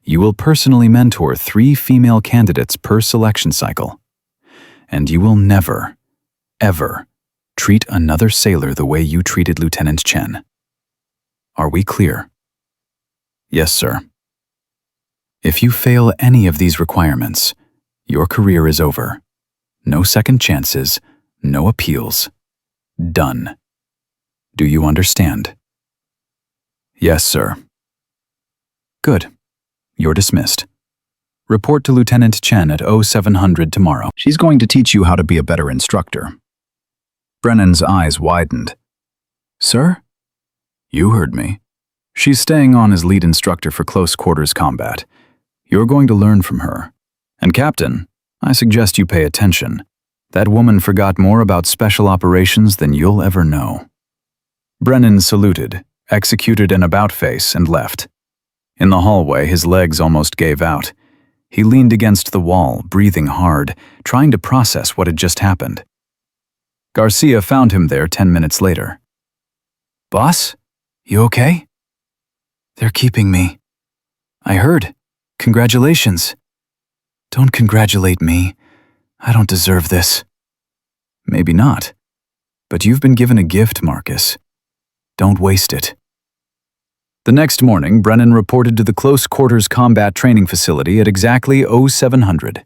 You will personally mentor 3 female candidates per selection cycle. And you will never, ever treat another sailor the way you treated Lieutenant Chen. Are we clear? Yes, sir. If you fail any of these requirements, your career is over. No second chances, no appeals. Done. Do you understand? Yes, sir. Good. You're dismissed. Report to Lieutenant Chen at 0700 tomorrow. She's going to teach you how to be a better instructor. Brennan's eyes widened. Sir? You heard me. She's staying on as lead instructor for close quarters combat. You're going to learn from her. And Captain, I suggest you pay attention. That woman forgot more about special operations than you'll ever know. Brennan saluted, executed an about-face, and left. In the hallway, his legs almost gave out. He leaned against the wall, breathing hard, trying to process what had just happened. Garcia found him there 10 minutes later. Boss, you okay? They're keeping me. I heard. Congratulations. Don't congratulate me. I don't deserve this. Maybe not. But you've been given a gift, Marcus. Don't waste it. The next morning, Brennan reported to the close quarters combat training facility at exactly 0700.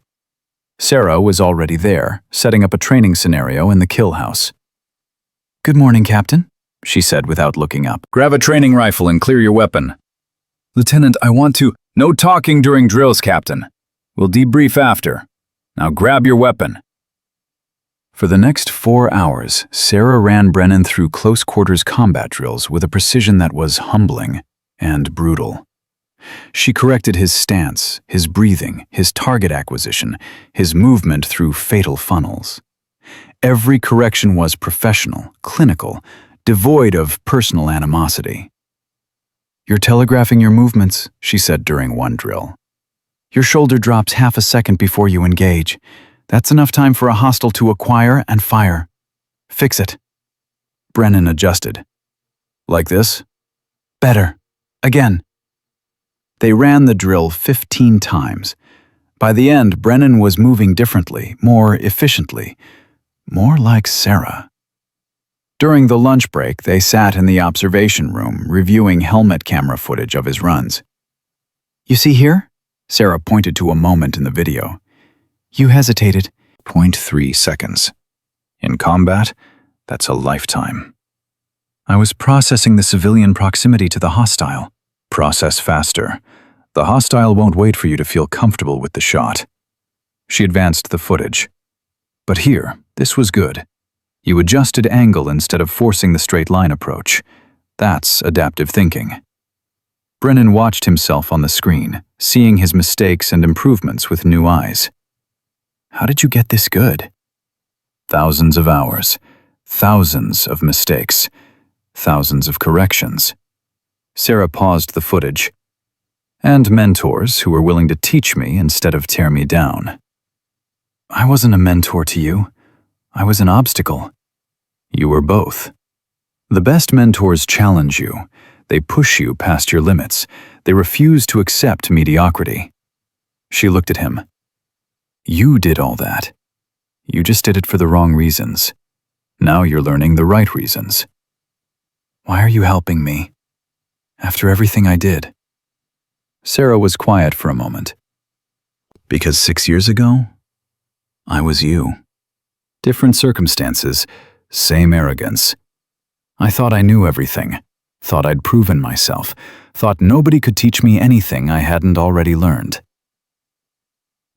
Sarah was already there, setting up a training scenario in the kill house. Good morning, Captain, she said without looking up. Grab a training rifle and clear your weapon. Lieutenant, I want to... No talking during drills, Captain. We'll debrief after. Now grab your weapon. For the next 4 hours, Sarah ran Brennan through close quarters combat drills with a precision that was humbling and brutal. She corrected his stance, his breathing, his target acquisition, his movement through fatal funnels. Every correction was professional, clinical, devoid of personal animosity. You're telegraphing your movements, she said during one drill. Your shoulder drops half a second before you engage. That's enough time for a hostile to acquire and fire. Fix it. Brennan adjusted. Like this? Better. Again. They ran the drill 15 times. By the end, Brennan was moving differently, more efficiently, more like Sarah. During the lunch break, they sat in the observation room, reviewing helmet camera footage of his runs. You see here? Sarah pointed to a moment in the video. You hesitated. 0.3 seconds. In combat, that's a lifetime. I was processing the civilian proximity to the hostile. Process faster. The hostile won't wait for you to feel comfortable with the shot. She advanced the footage. But here, this was good. You adjusted angle instead of forcing the straight line approach. That's adaptive thinking. Brennan watched himself on the screen, seeing his mistakes and improvements with new eyes. How did you get this good? Thousands of hours, thousands of mistakes, thousands of corrections. Sarah paused the footage. And mentors who were willing to teach me instead of tear me down. I wasn't a mentor to you. I was an obstacle. You were both. The best mentors challenge you. They push you past your limits. They refuse to accept mediocrity. She looked at him. You did all that. You just did it for the wrong reasons. Now you're learning the right reasons. Why are you helping me? After everything I did. Sarah was quiet for a moment. Because 6 years ago, I was you. Different circumstances, same arrogance. I thought I knew everything, thought I'd proven myself, thought nobody could teach me anything I hadn't already learned.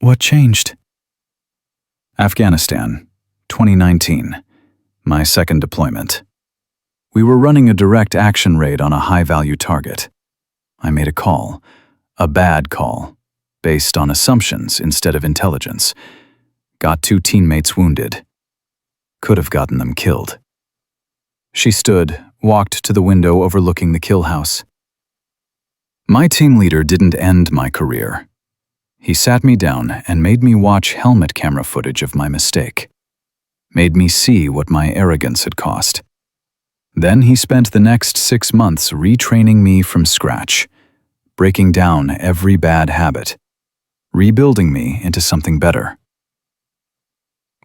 What changed? Afghanistan, 2019. My second deployment. We were running a direct action raid on a high-value target. I made a call, a bad call, based on assumptions instead of intelligence. Got 2 teammates wounded. Could have gotten them killed. She stood, walked to the window overlooking the kill house. My team leader didn't end my career. He sat me down and made me watch helmet camera footage of my mistake. Made me see what my arrogance had cost. Then he spent the next 6 months retraining me from scratch, breaking down every bad habit, rebuilding me into something better.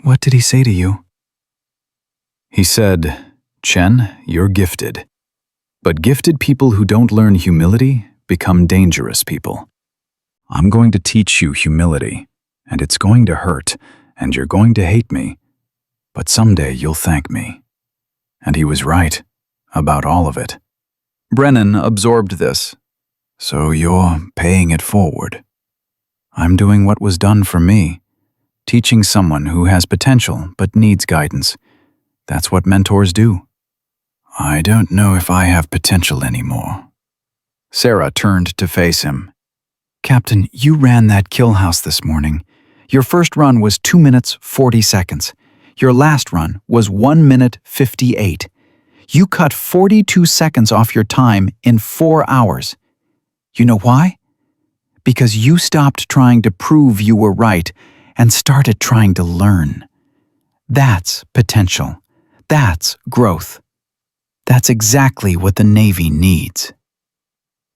What did he say to you? He said, "Chen, you're gifted. But gifted people who don't learn humility become dangerous people. I'm going to teach you humility, and it's going to hurt, and you're going to hate me, but someday you'll thank me." And he was right about all of it. Brennan absorbed this. So you're paying it forward. I'm doing what was done for me, teaching someone who has potential but needs guidance. That's what mentors do. I don't know if I have potential anymore. Sarah turned to face him. Captain, you ran that kill house this morning. Your first run was 2 minutes, 40 seconds. Your last run was 1 minute, 58. You cut 42 seconds off your time in 4 hours. You know why? Because you stopped trying to prove you were right and started trying to learn. That's potential. That's growth. That's exactly what the Navy needs.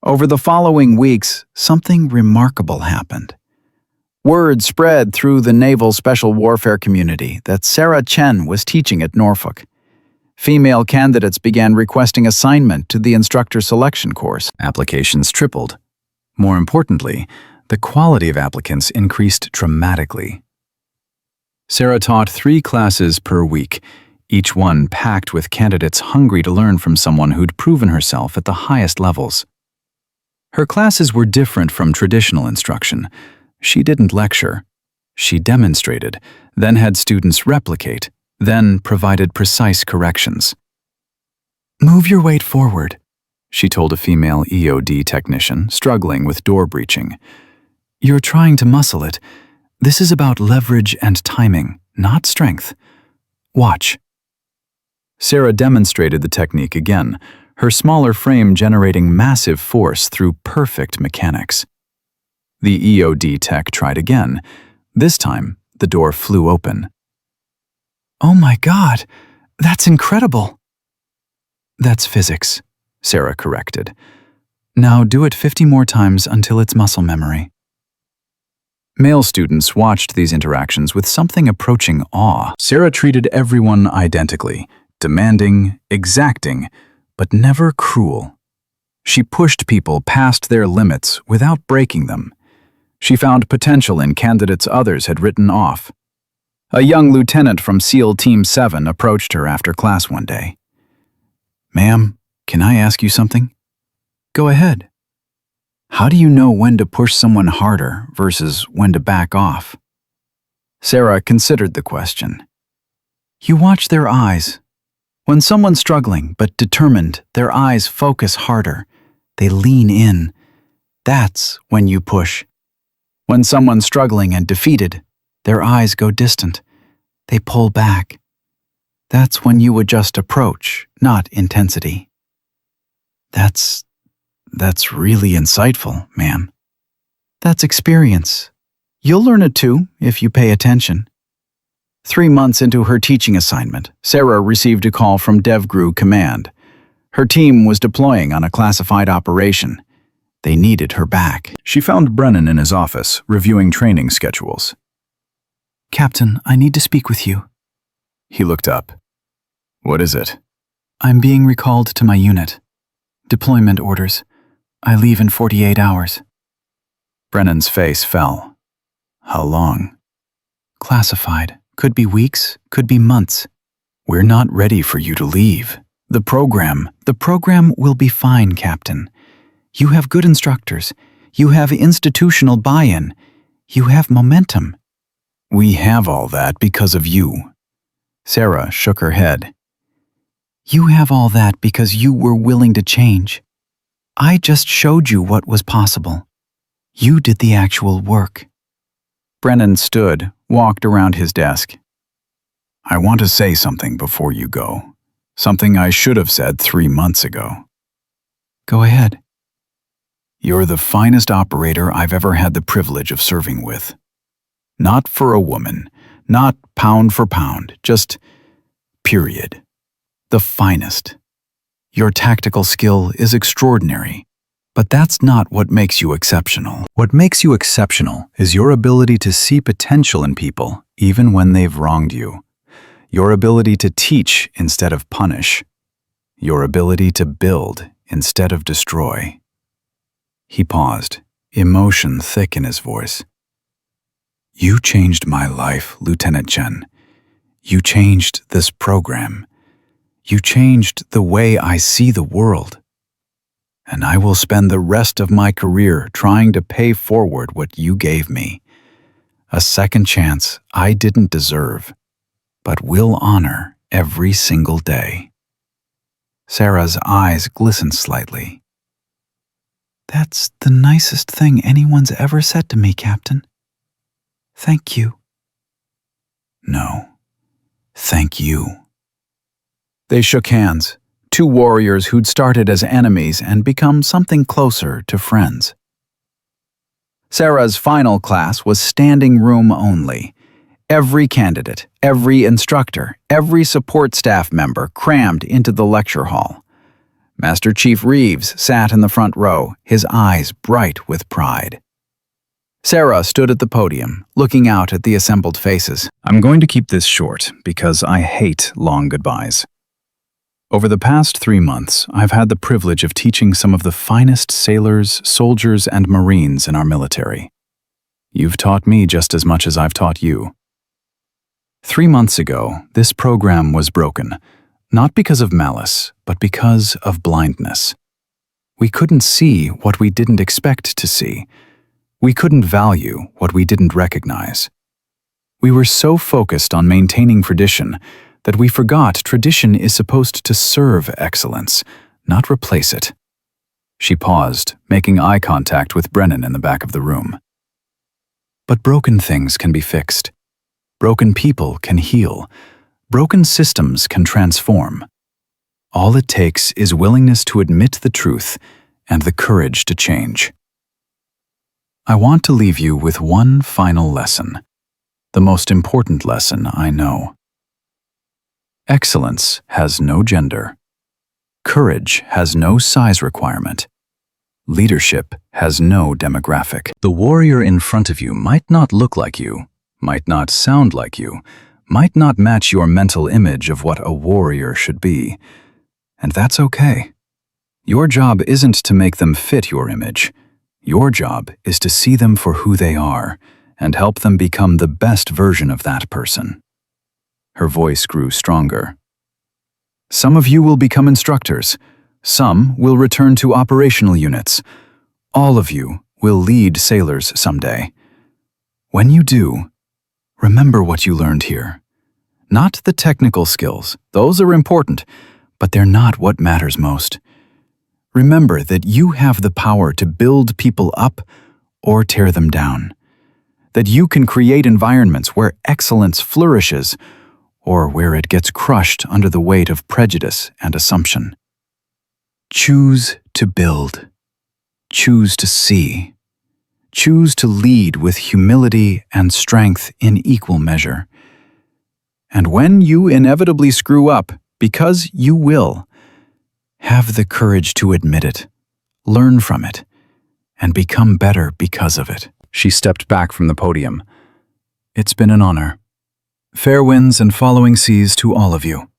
Over the following weeks, something remarkable happened. Word spread through the Naval Special Warfare community that Sarah Chen was teaching at Norfolk. Female candidates began requesting assignment to the instructor selection course. Applications tripled. More importantly, the quality of applicants increased dramatically. Sarah taught 3 classes per week, each one packed with candidates hungry to learn from someone who'd proven herself at the highest levels. Her classes were different from traditional instruction. She didn't lecture. She demonstrated, then had students replicate, then provided precise corrections. Move your weight forward, she told a female EOD technician struggling with door breaching. You're trying to muscle it. This is about leverage and timing, not strength. Watch. Sarah demonstrated the technique again, her smaller frame generating massive force through perfect mechanics. The EOD tech tried again. This time, the door flew open. Oh my God, that's incredible. That's physics, Sarah corrected. Now do it 50 more times until it's muscle memory. Male students watched these interactions with something approaching awe. Sarah treated everyone identically, demanding, exacting, but never cruel. She pushed people past their limits without breaking them. She found potential in candidates others had written off. A young lieutenant from SEAL Team 7 approached her after class one day. Ma'am, can I ask you something? Go ahead. How do you know when to push someone harder versus when to back off? Sarah considered the question. You watch their eyes. When someone's struggling but determined, their eyes focus harder. They lean in. That's when you push. When someone's struggling and defeated, their eyes go distant. They pull back. That's when you adjust approach, not intensity. That's really insightful, ma'am. That's experience. You'll learn it too, if you pay attention. 3 months into her teaching assignment, Sarah received a call from DevGru Command. Her team was deploying on a classified operation. They needed her back. She found Brennan in his office, reviewing training schedules. Captain, I need to speak with you. He looked up. What is it? I'm being recalled to my unit. Deployment orders. I leave in 48 hours. Brennan's face fell. How long? Classified. Could be weeks, could be months. We're not ready for you to leave. The program will be fine, Captain. You have good instructors. You have institutional buy-in. You have momentum. We have all that because of you. Sarah shook her head. You have all that because you were willing to change. I just showed you what was possible. You did the actual work. Brennan stood, walked around his desk. I want to say something before you go. Something I should have said 3 months ago. Go ahead. You're the finest operator I've ever had the privilege of serving with. Not for a woman, not pound for pound, just period. The finest. Your tactical skill is extraordinary, but that's not what makes you exceptional. What makes you exceptional is your ability to see potential in people, even when they've wronged you. Your ability to teach instead of punish. Your ability to build instead of destroy. He paused, emotion thick in his voice. You changed my life, Lieutenant Chen. You changed this program. You changed the way I see the world. And I will spend the rest of my career trying to pay forward what you gave me. A second chance I didn't deserve, but will honor every single day. Sarah's eyes glistened slightly. That's the nicest thing anyone's ever said to me, Captain. Thank you. No, thank you. They shook hands, two warriors who'd started as enemies and become something closer to friends. Sarah's final class was standing room only. Every candidate, every instructor, every support staff member crammed into the lecture hall. Master Chief Reeves sat in the front row, his eyes bright with pride. Sarah stood at the podium, looking out at the assembled faces. I'm going to keep this short because I hate long goodbyes. Over the past 3 months, I've had the privilege of teaching some of the finest sailors, soldiers, and Marines in our military. You've taught me just as much as I've taught you. 3 months ago, this program was broken, not because of malice, but because of blindness. We couldn't see what we didn't expect to see. We couldn't value what we didn't recognize. We were so focused on maintaining tradition that we forgot tradition is supposed to serve excellence, not replace it. She paused, making eye contact with Brennan in the back of the room. But broken things can be fixed. Broken people can heal. Broken systems can transform. All it takes is willingness to admit the truth and the courage to change. I want to leave you with one final lesson, the most important lesson I know. Excellence has no gender. Courage has no size requirement. Leadership has no demographic. The warrior in front of you might not look like you, might not sound like you, might not match your mental image of what a warrior should be. And that's okay. Your job isn't to make them fit your image. Your job is to see them for who they are and help them become the best version of that person. Her voice grew stronger. Some of you will become instructors. Some will return to operational units. All of you will lead sailors someday. When you do, remember what you learned here. Not the technical skills, those are important, but they're not what matters most. Remember that you have the power to build people up or tear them down. That you can create environments where excellence flourishes or where it gets crushed under the weight of prejudice and assumption. Choose to build. Choose to see. Choose to lead with humility and strength in equal measure. And when you inevitably screw up, because you will, have the courage to admit it, learn from it, and become better because of it. She stepped back from the podium. It's been an honor. Fair winds and following seas to all of you.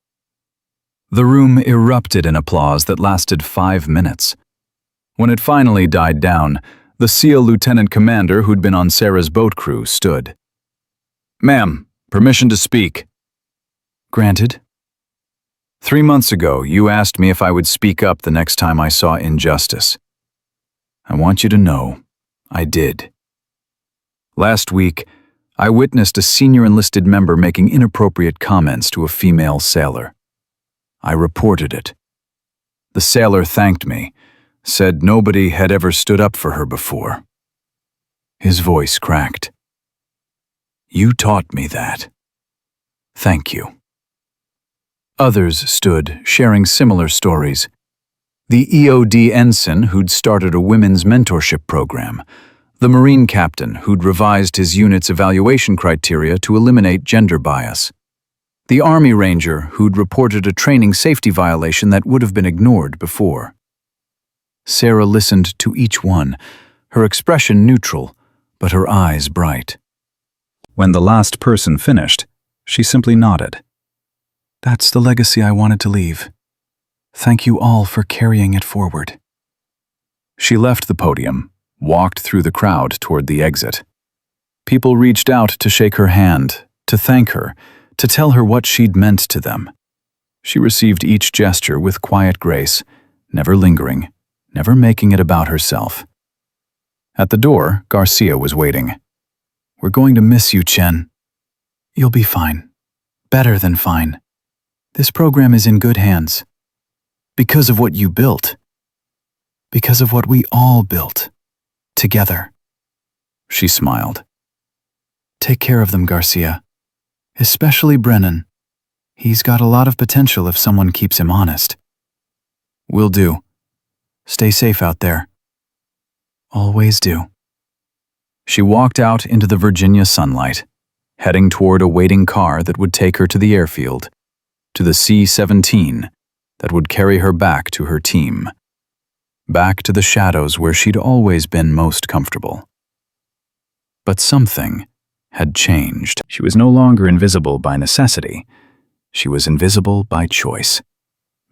The room erupted in applause that lasted 5 minutes. When it finally died down, the SEAL lieutenant commander who'd been on Sarah's boat crew stood. Ma'am, permission to speak. Granted. 3 months ago, you asked me if I would speak up the next time I saw injustice. I want you to know, I did. Last week, I witnessed a senior enlisted member making inappropriate comments to a female sailor. I reported it. The sailor thanked me, said nobody had ever stood up for her before. His voice cracked. "You taught me that. Thank you." Others stood, sharing similar stories. The EOD ensign who'd started a women's mentorship program, the Marine captain who'd revised his unit's evaluation criteria to eliminate gender bias, the Army Ranger who'd reported a training safety violation that would have been ignored before. Sarah listened to each one, her expression neutral, but her eyes bright. When the last person finished, she simply nodded. "That's the legacy I wanted to leave. Thank you all for carrying it forward." She left the podium, walked through the crowd toward the exit. People reached out to shake her hand, to thank her, to tell her what she'd meant to them. She received each gesture with quiet grace, never lingering, never making it about herself. At the door, Garcia was waiting. "We're going to miss you, Chen. You'll be fine. Better than fine. This program is in good hands. Because of what you built. Because of what we all built. Together." She smiled. "Take care of them, Garcia. Especially Brennan. He's got a lot of potential if someone keeps him honest." "Will do. Stay safe out there." "Always do." She walked out into the Virginia sunlight, heading toward a waiting car that would take her to the airfield, to the C-17 that would carry her back to her team, back to the shadows where she'd always been most comfortable. But something had changed. She was no longer invisible by necessity. She was invisible by choice.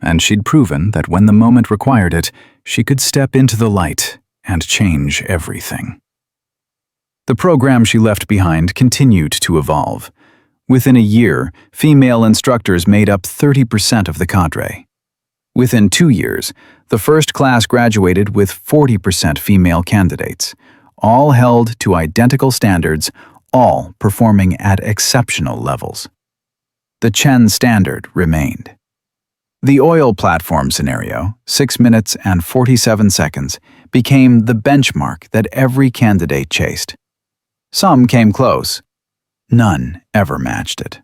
And she'd proven that when the moment required it, she could step into the light and change everything. The program she left behind continued to evolve. Within a year, female instructors made up 30% of the cadre. Within 2 years, the first class graduated with 40% female candidates, all held to identical standards, all performing at exceptional levels. The Chen standard remained. The oil platform scenario, 6 minutes and 47 seconds, became the benchmark that every candidate chased. Some came close. None ever matched it.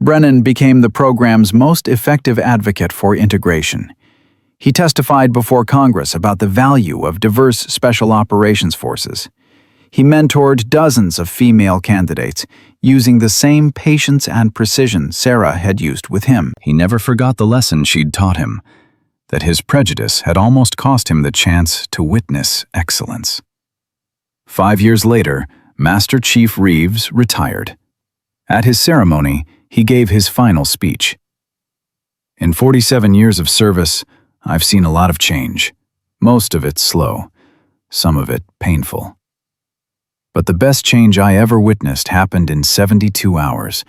Brennan became the program's most effective advocate for integration. He testified before Congress about the value of diverse special operations forces. He mentored dozens of female candidates, using the same patience and precision Sarah had used with him. He never forgot the lesson she'd taught him, that his prejudice had almost cost him the chance to witness excellence. 5 years later, Master Chief Reeves retired. At his ceremony, he gave his final speech. "In 47 years of service, I've seen a lot of change, most of it slow, some of it painful. But the best change I ever witnessed happened in 72 hours,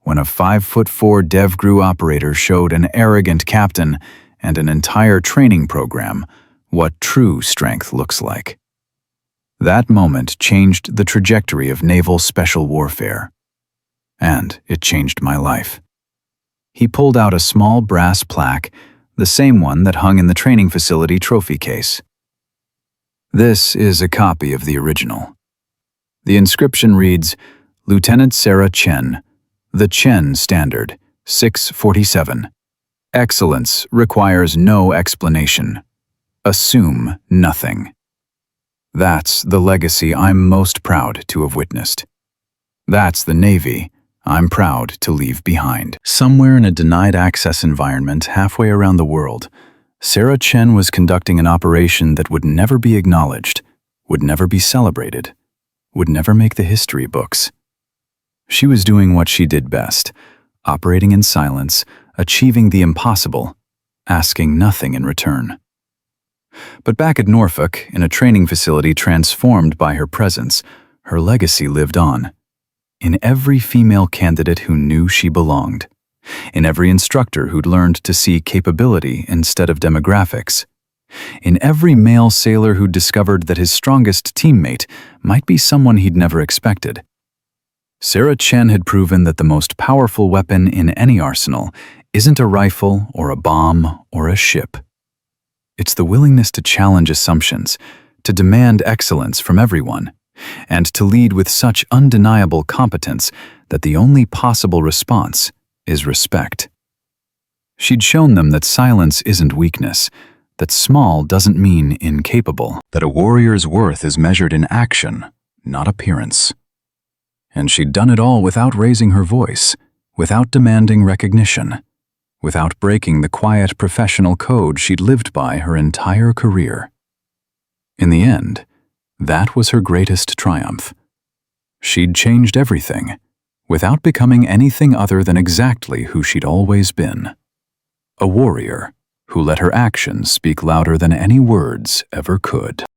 when a 5'4" DevGru operator showed an arrogant captain and an entire training program what true strength looks like. That moment changed the trajectory of naval special warfare. And it changed my life." He pulled out a small brass plaque, the same one that hung in the training facility trophy case. This is a copy of the original. The inscription reads, "Lieutenant Sarah Chen, the Chen Standard, 647. Excellence requires no explanation. Assume nothing." That's the legacy I'm most proud to have witnessed. That's the Navy I'm proud to leave behind. Somewhere in a denied access environment halfway around the world, Sarah Chen was conducting an operation that would never be acknowledged, would never be celebrated, would never make the history books. She was doing what she did best, operating in silence, achieving the impossible, asking nothing in return. But back at Norfolk, in a training facility transformed by her presence, her legacy lived on. In every female candidate who knew she belonged. In every instructor who'd learned to see capability instead of demographics. In every male sailor who'd discovered that his strongest teammate might be someone he'd never expected. Sarah Chen had proven that the most powerful weapon in any arsenal isn't a rifle or a bomb or a ship. It's the willingness to challenge assumptions, to demand excellence from everyone, and to lead with such undeniable competence that the only possible response is respect. She'd shown them that silence isn't weakness, that small doesn't mean incapable, that a warrior's worth is measured in action, not appearance. And she'd done it all without raising her voice, without demanding recognition, without breaking the quiet professional code she'd lived by her entire career. In the end, that was her greatest triumph. She'd changed everything, without becoming anything other than exactly who she'd always been. A warrior who let her actions speak louder than any words ever could.